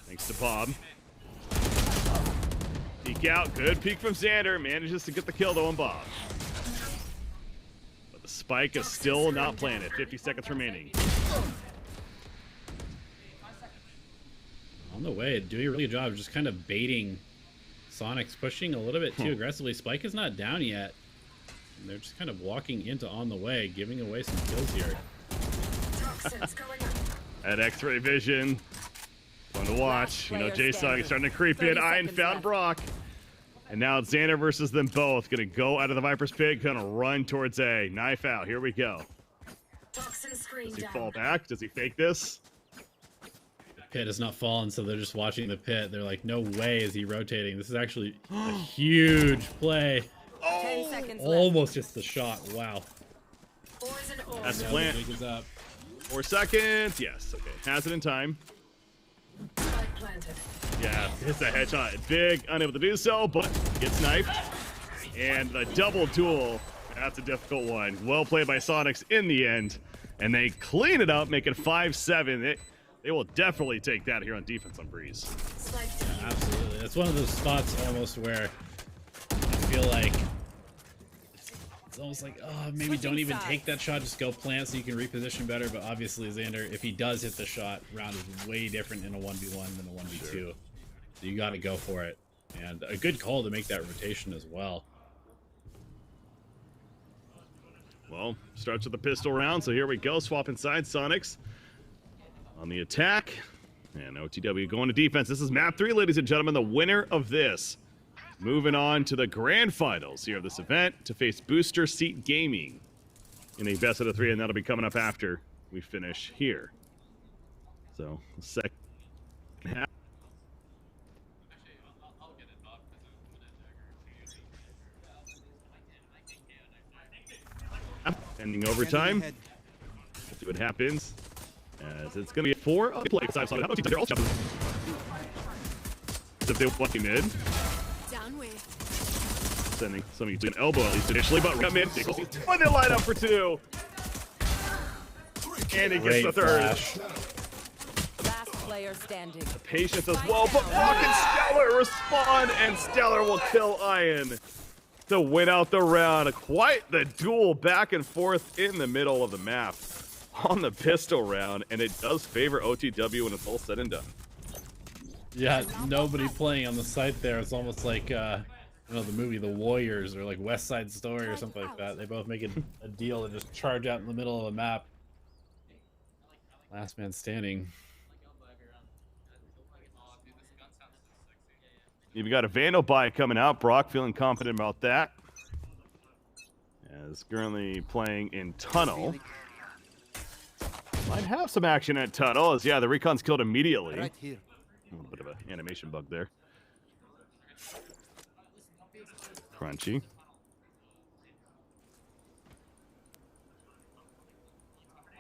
Thanks to Bob. Peek out. Good peek from Xander. Manages to get the kill, though, on Bob. But the spike is still not planted. 50 seconds remaining. On the way, doing a really good job of just kind of baiting Soniqs, pushing a little bit too aggressively. Spike is not down yet. And they're just kind of walking into on the way, giving away some kills here. At X-ray vision. Fun to watch. You know, Jason is starting to creep in. Ian found Brock. And now it's Xander versus them both. Gonna go out of the Viper's pit, gonna run towards A. Knife out. Here we go. Does he fall back? Does he fake this? Pit has not fallen, so they're just watching the pit. They're like, no way is he rotating. This is actually a huge play. 10 seconds left. Almost hits the shot. Wow. That's Now plant. the league is up. 4 seconds. Yes. Okay. Has it in time. Yeah. Hits the headshot. Big. Unable to do so, but gets knifed. And the double duel. That's a difficult one. Well played by Soniqs in the end. And they clean it up, make it 5-7. They will definitely take that here on defense on Breeze. Yeah, absolutely. That's one of those spots almost where I feel like It's almost like, oh, maybe don't even take that shot, just go plant so you can reposition better. But obviously, Xander, if he does hit the shot, round is way different in a 1v1 than a 1v2. Sure. So you got to go for it. And a good call to make that rotation as well. Well, starts with the pistol round, so here we go. Swap inside. Soniqs on the attack. And OTW going to defense. This is map 3, ladies and gentlemen. The winner of this moving on to the grand finals here of this event to face Booster Seat Gaming in a best of the 3, and that'll be coming up after we finish here. So, second half. Ending overtime. We'll see what happens. As it's going to be 4 play side. How about you all jump? If they want mid. Down with. Sending something to an elbow at least initially, but come in. When they line up for 2. And he gets the third. Last player standing. The patience as well, but Rock and Stellar respond, and Stellar will kill Ian to win out the round. Quite the duel back and forth in the middle of the map on the pistol round, and it does favor OTW when it's all said and done. Yeah, nobody playing on the site there. It's almost like, you know, the movie The Warriors or like West Side Story or something like that. They both make a deal to just charge out in the middle of the map. Last man standing. You've got a Vandal buy coming out. Brock feeling confident about that. As currently playing in Tunnel. Might have some action at Tunnel, as yeah, the Recon's killed immediately. Right here. A little bit of an animation bug there. Crunchy.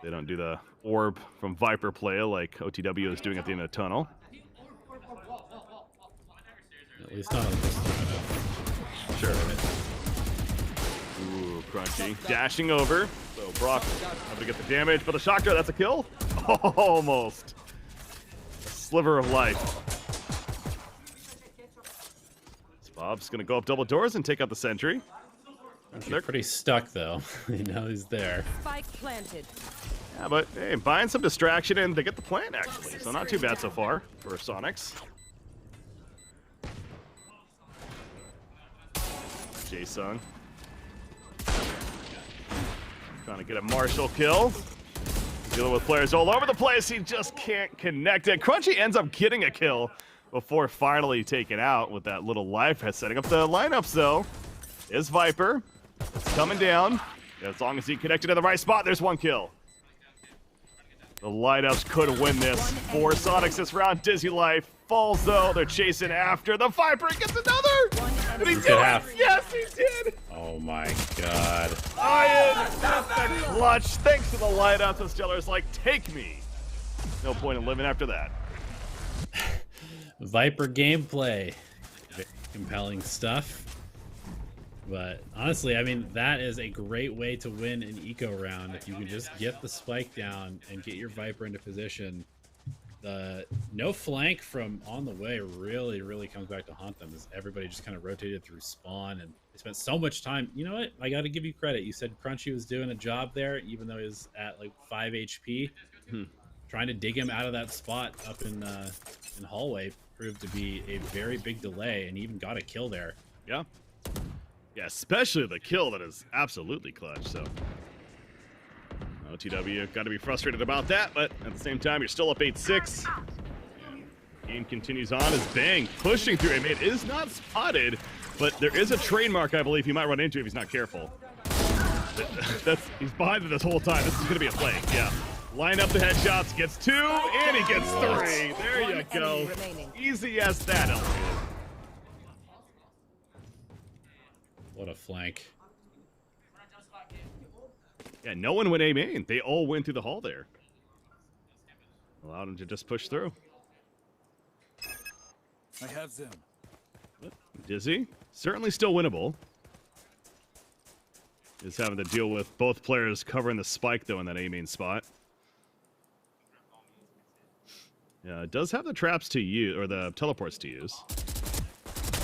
They don't do the orb from Viper play like OTW is doing at the end of the Tunnel. At least not on this time. Sure. Ooh, Crunchy. Dashing over. So Brock able to get the damage, but the shocker, that's a kill? Almost. A sliver of life. Bob's gonna go up double doors and take out the sentry. They're pretty stuck though. You know he's there. Spike planted. Yeah, but hey, buying some distraction and they get the plant actually, so not too bad so far for Soniqs. Jason trying to get a Marshall kill. Dealing with players all over the place, he just can't connect it. Crunchy ends up getting a kill before finally taken out with that little life. Setting up the lineups though is Viper. It's coming down. As long as he connected to the right spot, there's 1 kill. The lineups could win this for Soniqs this round. Dizzy Life falls though. They're chasing after the Viper. He gets another. Did he do it? Yes, he did. Oh my god. Ian with the clutch. Thanks to the lineups. The Stellar's like, take me. No point in living after that. Viper gameplay. Very compelling stuff. But honestly, I mean, that is a great way to win an eco round. If you can just get the spike down and get your Viper into position. The no flank from on the way really comes back to haunt them, as everybody just kind of rotated through spawn, and they spent so much time. You know what? I got to give you credit. You said Crunchy was doing a job there, even though he was at like 5 HP. Trying to dig him out of that spot up in hallway proved to be a very big delay, and he even got a kill there. Yeah. Yeah, especially the kill that is absolutely clutch, so. OTW got to be frustrated about that, but at the same time, you're still up 8-6. Game continues on as Bang pushing through. It is not spotted, but there is a trademark I believe he might run into if he's not careful. He's behind it this whole time. This is going to be a flank, yeah. Line up the headshots, gets 2, and he gets 3. There you go. Easy as that, Elliot. What a flank. Yeah, no one went A main. They all went through the hall there. Allowed him to just push through. I have them. Dizzy, certainly still winnable. Is having to deal with both players covering the spike though in that A main spot. Yeah, it does have the traps to use, or the teleports to use.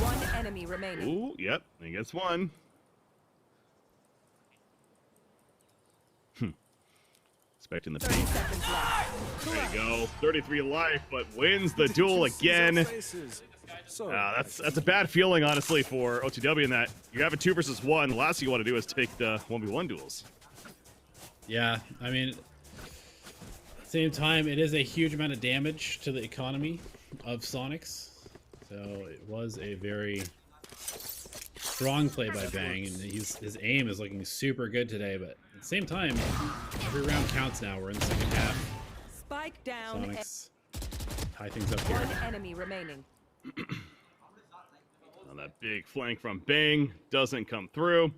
1 enemy remaining. Ooh, yep, he gets 1. Expecting the 30 peak. seconds left. There you go. 33 life, but wins the duel again. That's a bad feeling, honestly, for OTW in that you have a 2 versus 1. The last thing you want to do is take the 1v1 duels. Yeah, I mean, at the same time, it is a huge amount of damage to the economy of Soniqs. So it was a very strong play by Bang, and his aim is looking super good today, but at the same time, every round counts now. We're in the second half. Spike down. Soniqs tie things up here. One enemy remaining. On that big flank from Bang doesn't come through.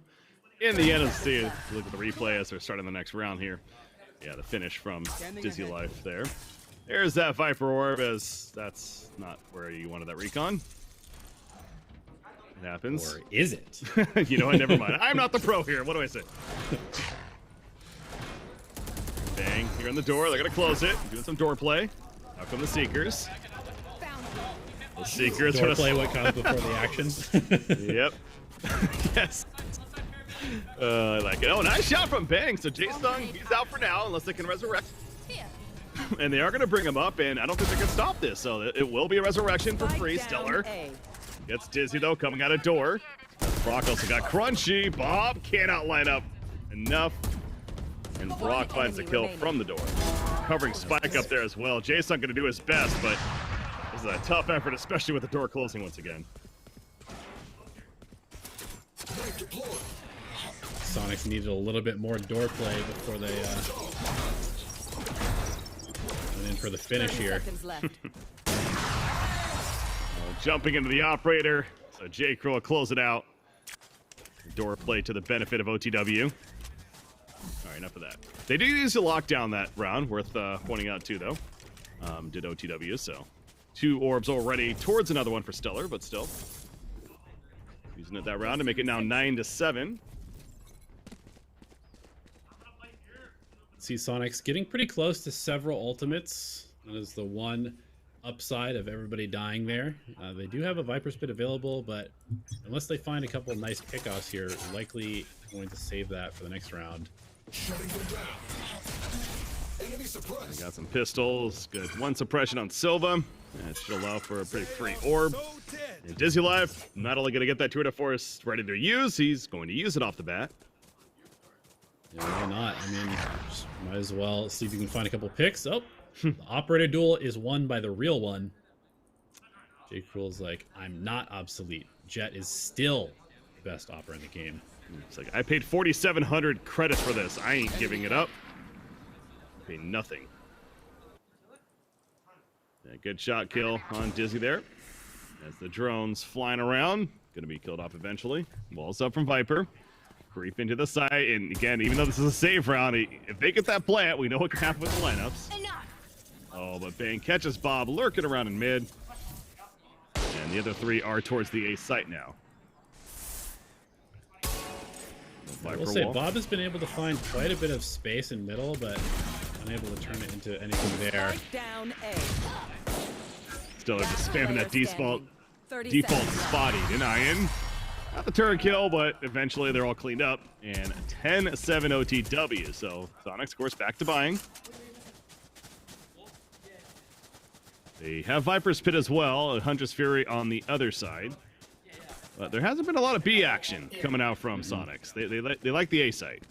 In the end, let's see, look at the replay as they're starting the next round here. Yeah, the finish from Dizzy Life there. There's that Viper Orb, as that's not where you wanted that recon. It happens. Or is it? You know what? Never mind. I'm not the pro here. What do I say? Bang. Here on the door. They're going to close it. Doing some door play. Out come the Seekers. The Seekers. Door play what comes before the action. Yep. Yes. I like it. Oh, nice shot from Bang. So Jason, he's out for now unless they can resurrect. And they are going to bring him up, and I don't think they can stop this. So it will be a resurrection for free. Stellar gets Dizzy, though, coming out of door. Brock also got Crunchy. Bob cannot line up enough. And Brock finds the kill from the door. Covering Spike up there as well. Jason going to do his best, but this is a tough effort, especially with the door closing once again. Soniqs needed a little bit more door play before they went in for the finish here. Jumping into the operator, so J. Crow will close it out. Door play to the benefit of OTW. All right, enough of that. They did use a lockdown that round, worth pointing out too, though. Did OTW, so 2 orbs already towards another one for Stellar, but still. Using it that round to make it now 9-7. See Soniqs getting pretty close to several ultimates. That is the one upside of everybody dying there. They do have a Viper Spit available, but unless they find a couple of nice pickoffs here, likely going to save that for the next round. We got some pistols. Good. 1 suppression on Silva. That should allow for a pretty free orb. And Dizzy Life, not only going to get that tour de force ready to use, he's going to use it off the bat. Yeah, why not? I mean, just might as well see if you can find a couple picks. Oh, the operator duel is won by the real one. J. Cruel's like, I'm not obsolete. Jet is still the best opera in the game. It's like, I paid 4,700 credits for this. I ain't giving it up. I paid nothing. Yeah, good shot kill on Dizzy there. As the drone's flying around. Gonna be killed off eventually. Walls up from Viper. Creep into the side. And again, even though this is a save round, if they get that plant, we know what can happen with the lineups. Enough. Oh, but Bang catches Bob lurking around in mid. And the other 3 are towards the A site now. I will say, Bob has been able to find quite a bit of space in middle, but unable to turn it into anything there. Down A. Still just spamming that default seconds. spotty, denying. Not the turret kill, but eventually they're all cleaned up. And 10-7 OTW, so Sonic scores back to buying. They have Viper's Pit as well, Huntress Fury on the other side. But there hasn't been a lot of B action coming out from Soniqs. They like the A site.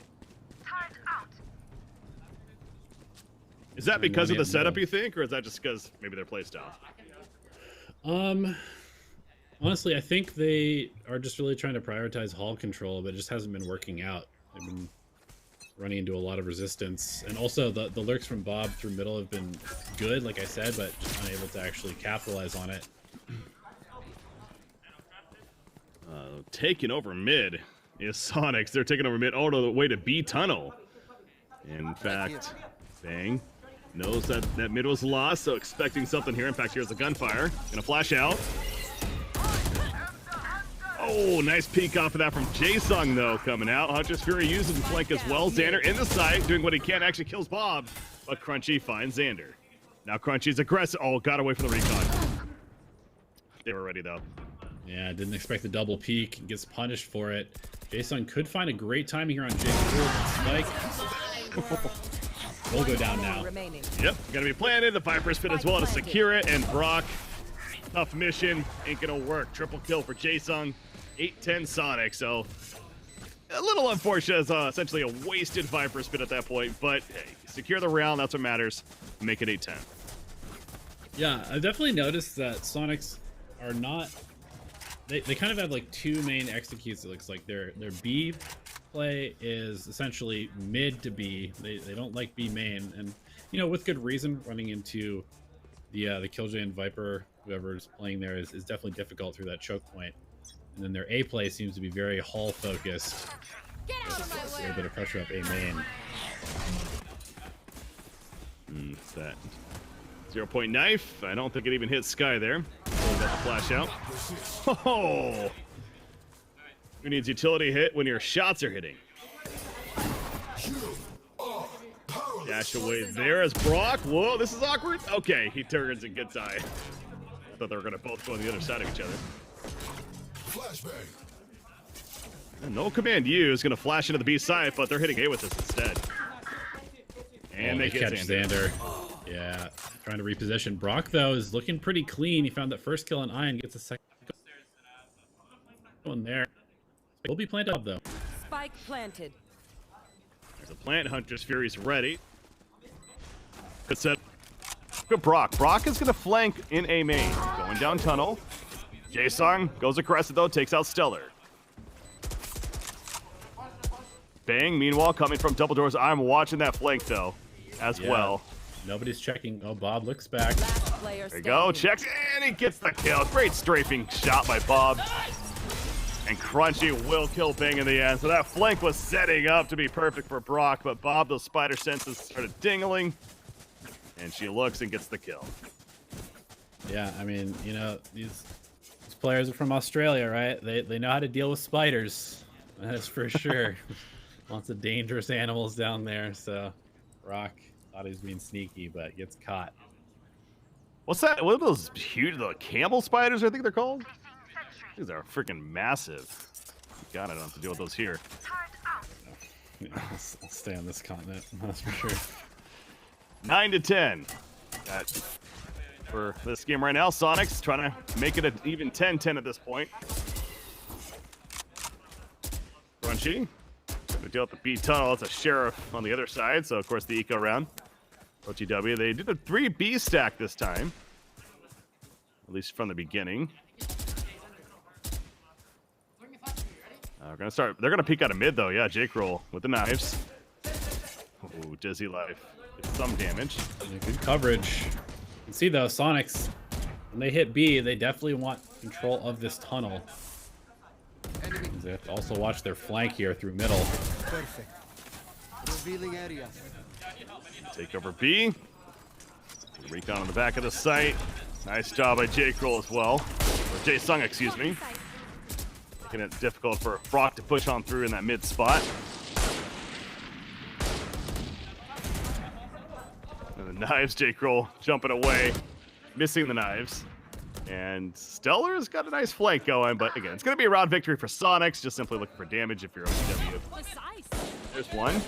Is that because of the setup, you think, or is that just because maybe their playstyle? Honestly, I think they are just really trying to prioritize hull control, but it just hasn't been working out. They've been running into a lot of resistance, and also the lurks from Bob through middle have been good, like I said, but just unable to actually capitalize on it. Taking over mid is Soniqs. They're taking over mid all the way to B tunnel. In fact, Bang knows that mid was lost, so expecting something here. In fact, here's the gunfire. Gonna flash out. Oh, nice peek off of that from Jason, though, coming out. Huntress Fury using the flank as well. Xander in the side, doing what he can. Actually kills Bob, but Crunchy finds Xander. Now Crunchy's aggressive. Oh, got away from the recon. They were ready, though. Yeah, didn't expect the double peek. And gets punished for it. Jason could find a great timing here on Jake Cruel. Spike. will go down now. Remaining. Yep, gonna be planted. The Viper spin as well to secure it. And Brock, tough mission, ain't gonna work. Triple kill for Jaesung. 8-10 Sonic. So a little unfortunate as essentially a wasted Viper spin at that point. But hey, secure the round. That's what matters. Make it 8-10. Yeah, I've definitely noticed that Sonics are not. They kind of have like two main executes. It looks like their B play is essentially mid to B. They don't like B main, and you know, with good reason. Running into the Killjoy and Viper, whoever's playing there is definitely difficult through that choke point. And then their A play seems to be very Hall focused. Get out of my A way. little bit of pressure up A main. What's that? 0-point knife. I don't think it even hit Sky there. Still got the flash out. Oh! Who needs utility hit when your shots are hitting? Dash away there as Brock. Whoa, this is awkward. Okay, he turns and gets eye. I thought they were going to both go on the other side of each other. And no command U is going to flash into the B side, but they're hitting A with this instead. And they get catch Xander. Yeah, trying to reposition. Brock, though, is looking pretty clean. He found that first kill on Iron, gets a second one there. He'll be planted up, though. Spike planted. There's a plant. Hunter's Fury's ready. Good set. Good Brock. Brock is going to flank in A main. Going down tunnel. Jaesung goes aggressive, though. Takes out Stellar. Bang. Meanwhile, coming from double doors. I'm watching that flank, though, as well. Nobody's checking. Oh, Bob looks back. Last player There you go. Checks, and he gets the kill. Great strafing shot by Bob. And Crunchy will kill Bang in the end. So that flank was setting up to be perfect for Brock, but Bob, those spider senses started dingling. And she looks and gets the kill. Yeah, I mean, you know, these players are from Australia, right? They know how to deal with spiders. That's for sure. Lots of dangerous animals down there. So Brock thought he was being sneaky, but gets caught. What's that? What are those huge, the camel spiders, I think they're called? These are freaking massive. God, I don't have to deal with those here. Yeah, I'll stay on this continent, that's for sure. 9-10. For this game right now, Soniqs trying to make it an even 10-10 at this point. Crunchy. Trying to deal with the B tunnel. It's a sheriff on the other side, so of course the eco round. OTW, they did a 3B stack this time. At least from the beginning. They're gonna peek out of mid though. Yeah, Jake roll with the knives. Ooh, Dizzy life. It's some damage. Yeah, good coverage. You can see though, Sonics, when they hit B, they definitely want control of this tunnel. They have to also watch their flank here through middle. Perfect. Revealing area. Take over B. Recon on the back of the site. Nice job by Jake roll as well. Or Jaesung, excuse me. Making it difficult for Brock to push on through in that mid spot. And the knives, Jake roll jumping away, missing the knives. And Stellar's got a nice flank going, but again, it's going to be a round victory for Soniqs. Just simply looking for damage if you're OTW. There's one.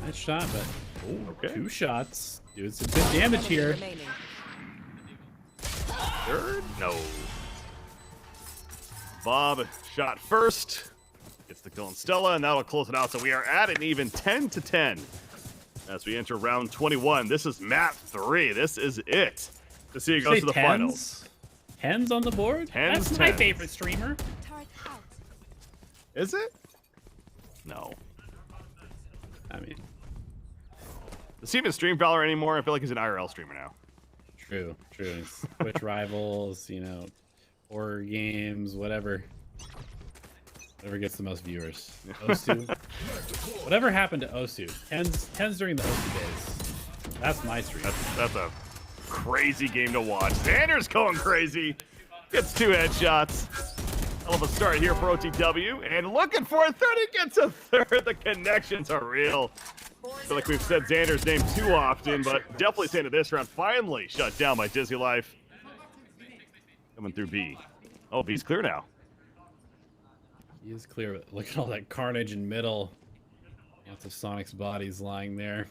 Nice shot, but Okay. 2 shots. Doing some good damage here. Remaining. Third? No. Bob shot first. Gets the kill on Stella, and that'll close it out. So we are at an even 10-10 as we enter round 21. This is map 3. This is it. To see it goes to the finals. Tens on the board? Tens, That's my tens. favorite streamer. Turret out. Is it? No. I mean, Does he even stream Valorant anymore? I feel like he's an IRL streamer now. true. It's Twitch rivals, you know, horror games, whatever. Whatever gets the most viewers. Osu. Whatever happened to Osu? Tens during the Osu days. That's my stream. That's a crazy game to watch. Xander's going crazy. Gets 2 headshots. Hell of a start here for OTW. And looking for a third. He gets a third. The connections are real. I feel like we've said Xander's name too often, but definitely saying it this round. Finally shut down by Dizzy Life. Coming through B. Oh, B's clear now. He is clear, but look at all that carnage in middle. Lots of Soniqs bodies lying there.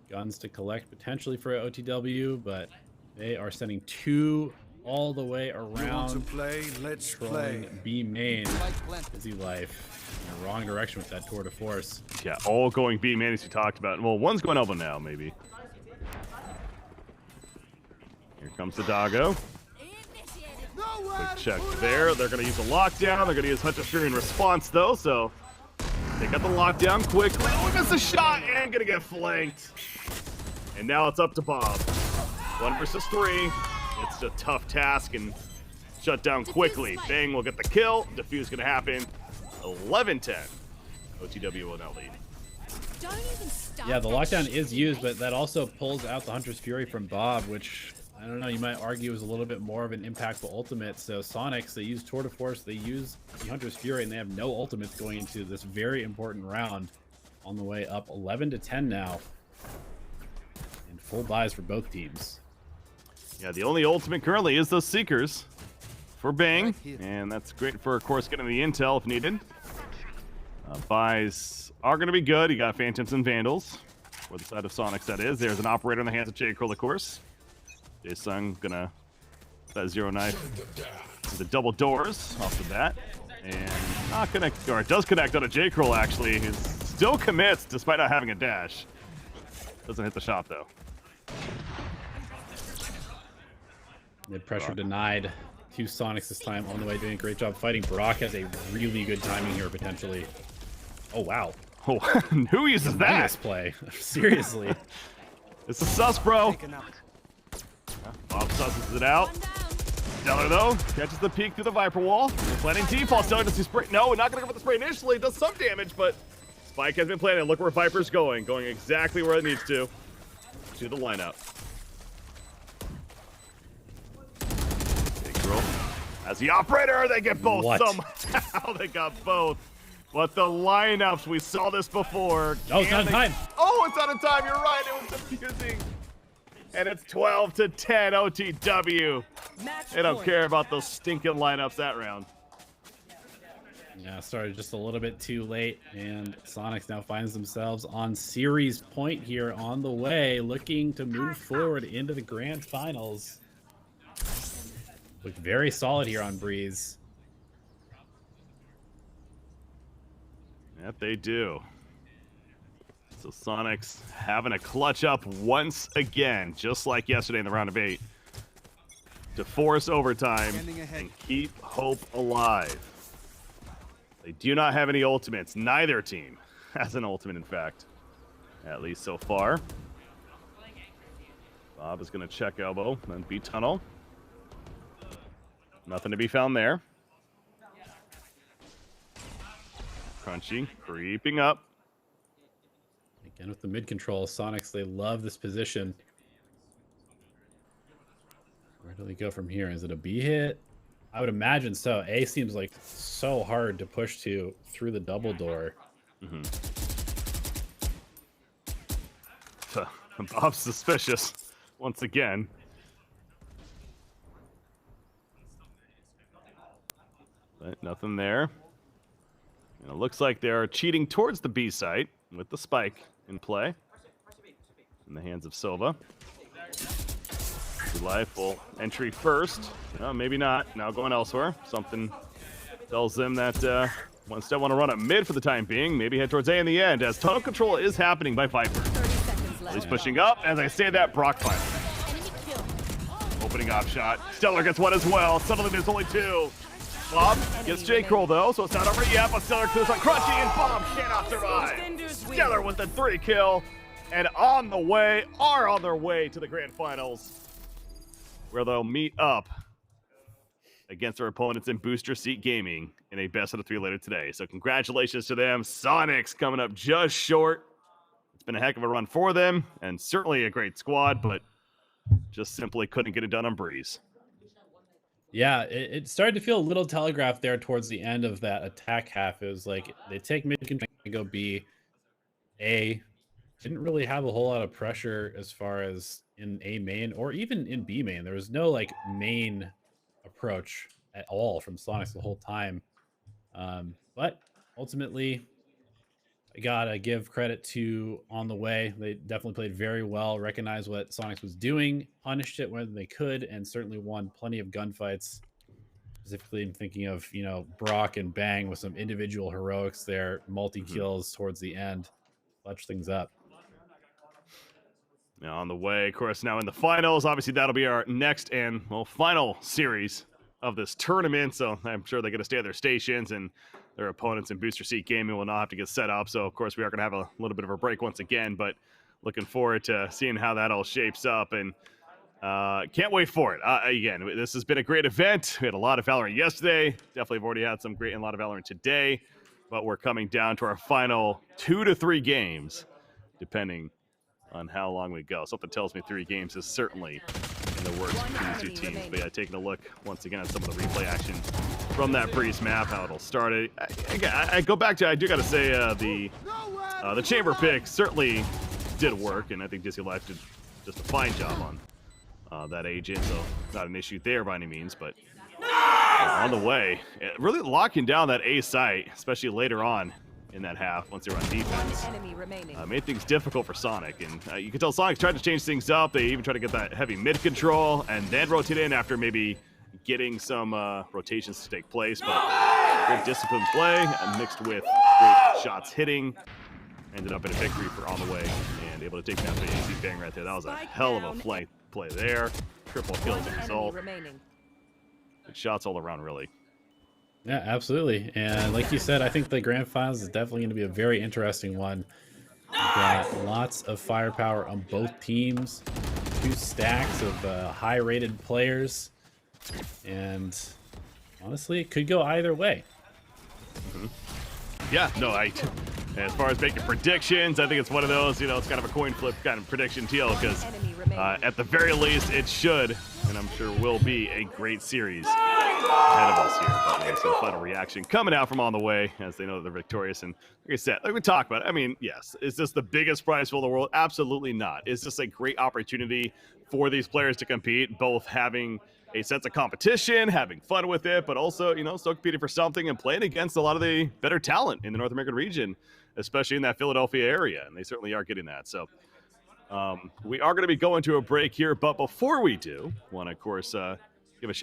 Guns to collect potentially for OTW, but they are sending 2 all the way You want around. to play? Let's Controlling play. B main. Spike planted. Busy life. In the wrong direction with that tour de force. Yeah, all going B man as you talked about. Well, one's going elbow now, maybe. Here comes the doggo. Quick check there. They're going to use a lockdown. They're going to use Hunter's Fury in response, though, so they got the lockdown quickly. Oh, he missed a shot and going to get flanked. And now it's up to Bob. 1 versus 3. It's a tough task and shut down quickly. Bang will get the kill. Defuse going to happen. 11-10. OTW will now lead. Don't even start Yeah, the that lockdown shit is with used, me. but that also pulls out the Hunter's Fury from Bob, which, I don't know, you might argue is a little bit more of an impactful ultimate. So Soniqs, they use Tour de Force, they use the Hunter's Fury, and they have no ultimates going into this very important round. On the way up 11-10 now. And full buys for both teams. Yeah, the only ultimate currently is those Seekers for Bang, Right here. and that's great for, of course, getting the intel if needed. Buys are going to be good. You got Phantoms and Vandals for the side of Soniqs, that is. There's an operator in the hands of J. Curl, of course. Jason gonna that zero knife. The double doors off the bat, and not connect, or it does connect on a J. Curl actually. He still commits despite not having a dash. Doesn't hit the shot though. Mid pressure denied. 2 Soniqs this time on the way, doing a great job fighting. Brock has a really good timing here potentially. Oh wow. Oh, who uses that? Nice play. Seriously. It's a sus, bro. Taken out. Bob susses it out. Stellar, though, catches the peek through the Viper wall. Planning default. Stellar does he spray? No, not going to go for the spray initially. Does some damage, but Spike has been planted. Look where Viper's going. Going exactly where it needs to the lineup. Big girl. As the operator, they get both. What? Somehow they got both. But the lineups, we saw this before. Oh, it's out of time. Oh, it's out of time. You're right. It was confusing. And it's 12-10 OTW. Match They don't point. care about those stinking lineups that round. Yeah, started just a little bit too late, and Soniqs now finds themselves on series point here on the way, looking to move forward into the grand finals. Look very solid here on Breeze. That they do. So Soniqs having a clutch up once again, just like yesterday in the round of 8, to force overtime Standing ahead. and keep hope alive. They do not have any ultimates. Neither team has an ultimate, in fact, at least so far. Bob is going to check elbow, then B tunnel. Nothing to be found there. Crunchy, creeping up. Again with the mid control, Soniqs, they love this position. Where do they go from here? Is it a B hit? I would imagine so. A seems like so hard to push to through the double door. Bob's suspicious once again. But nothing there. And it looks like they're cheating towards the B site with the spike in play. In the hands of Silva. Life will entry first. No, maybe not. Now going elsewhere. Something tells them that instead want to run a mid for the time being. Maybe head towards A in the end, as tunnel control is happening by Viper. 30 seconds left. He's pushing up. As I say that, Brock finds. Enemy kill. Opening off shot. Stellar gets one as well. Suddenly there's only 2. Bob gets J. Curl though, so it's not over yet, but Stellar clears on Crunchy, and Bob cannot survive. Stellar with the 3 kill, and on their way to the grand finals, where they'll meet up against their opponents in Booster Seat Gaming in a best of 3 later today. So congratulations to them. Soniqs coming up just short. It's been a heck of a run for them, and certainly a great squad, but just simply couldn't get it done on Breeze. Yeah, it started to feel a little telegraphed there towards the end of that attack half. It was like they take mid control and go B. A didn't really have a whole lot of pressure as far as in A main or even in B main. There was no like main approach at all from Soniqs the whole time. But ultimately, I gotta give credit to On the Way. They definitely played very well, recognized what Soniqs was doing, punished it when they could, and certainly won plenty of gunfights. Specifically, I'm thinking of, you know, Brock and Bang with some individual heroics there, multi-kills towards the end, clutch things up. Now on the way, of course, now in the finals. Obviously, that'll be our next and, well, final series of this tournament. So I'm sure they're going to stay at their stations, and their opponents in Booster Seat Gaming will not have to get set up. So, of course, we are going to have a little bit of a break once again, but looking forward to seeing how that all shapes up. And can't wait for it. Again, this has been a great event. We had a lot of Valorant yesterday. Definitely have already had some great and a lot of Valorant today. But we're coming down to our final 2 to 3 games, depending on how long we go. Something tells me 3 games is certainly in the works for these 2 teams. But yeah, taking a look once again at some of the replay action from that Breeze map, how it'll start it. I go back to, I do got to say, the chamber pick certainly did work, and I think Dizzy Life did just a fine job on that agent, so not an issue there by any means. But on the way, really locking down that A site, especially later on in that half once they were on defense, made things difficult for Sonic. And you can tell Sonic's tried to change things up. They even tried to get that heavy mid control and then rotate in after maybe getting some rotations to take place. But good disciplined play mixed with great shots hitting. Ended up in a victory for On the Way and able to take down the AC Bang right there. That was a hell of a flank play there. Triple kills as a result. Good shots all around, really. Yeah, absolutely. And like you said, I think the grand finals is definitely going to be a very interesting one. We've got lots of firepower on both teams, 2 stacks of high-rated players, and honestly, it could go either way. Yeah, no, as far as making predictions, I think it's one of those, you know, it's kind of a coin flip kind of prediction deal, because at the very least, it should, and I'm sure will be, a great series ahead of us here. But so final reaction coming out from On the Way as they know that they're victorious. And like I said, like we talked about, I mean, yes, is this the biggest prize pool in the world? Absolutely not. It's just a great opportunity for these players to compete, both having a sense of competition, having fun with it, but also, you know, still competing for something and playing against a lot of the better talent in the North American region, especially in that Philadelphia area. And they certainly are getting that. So we are going to be going to a break here. But before we do, want to, of course, give a shout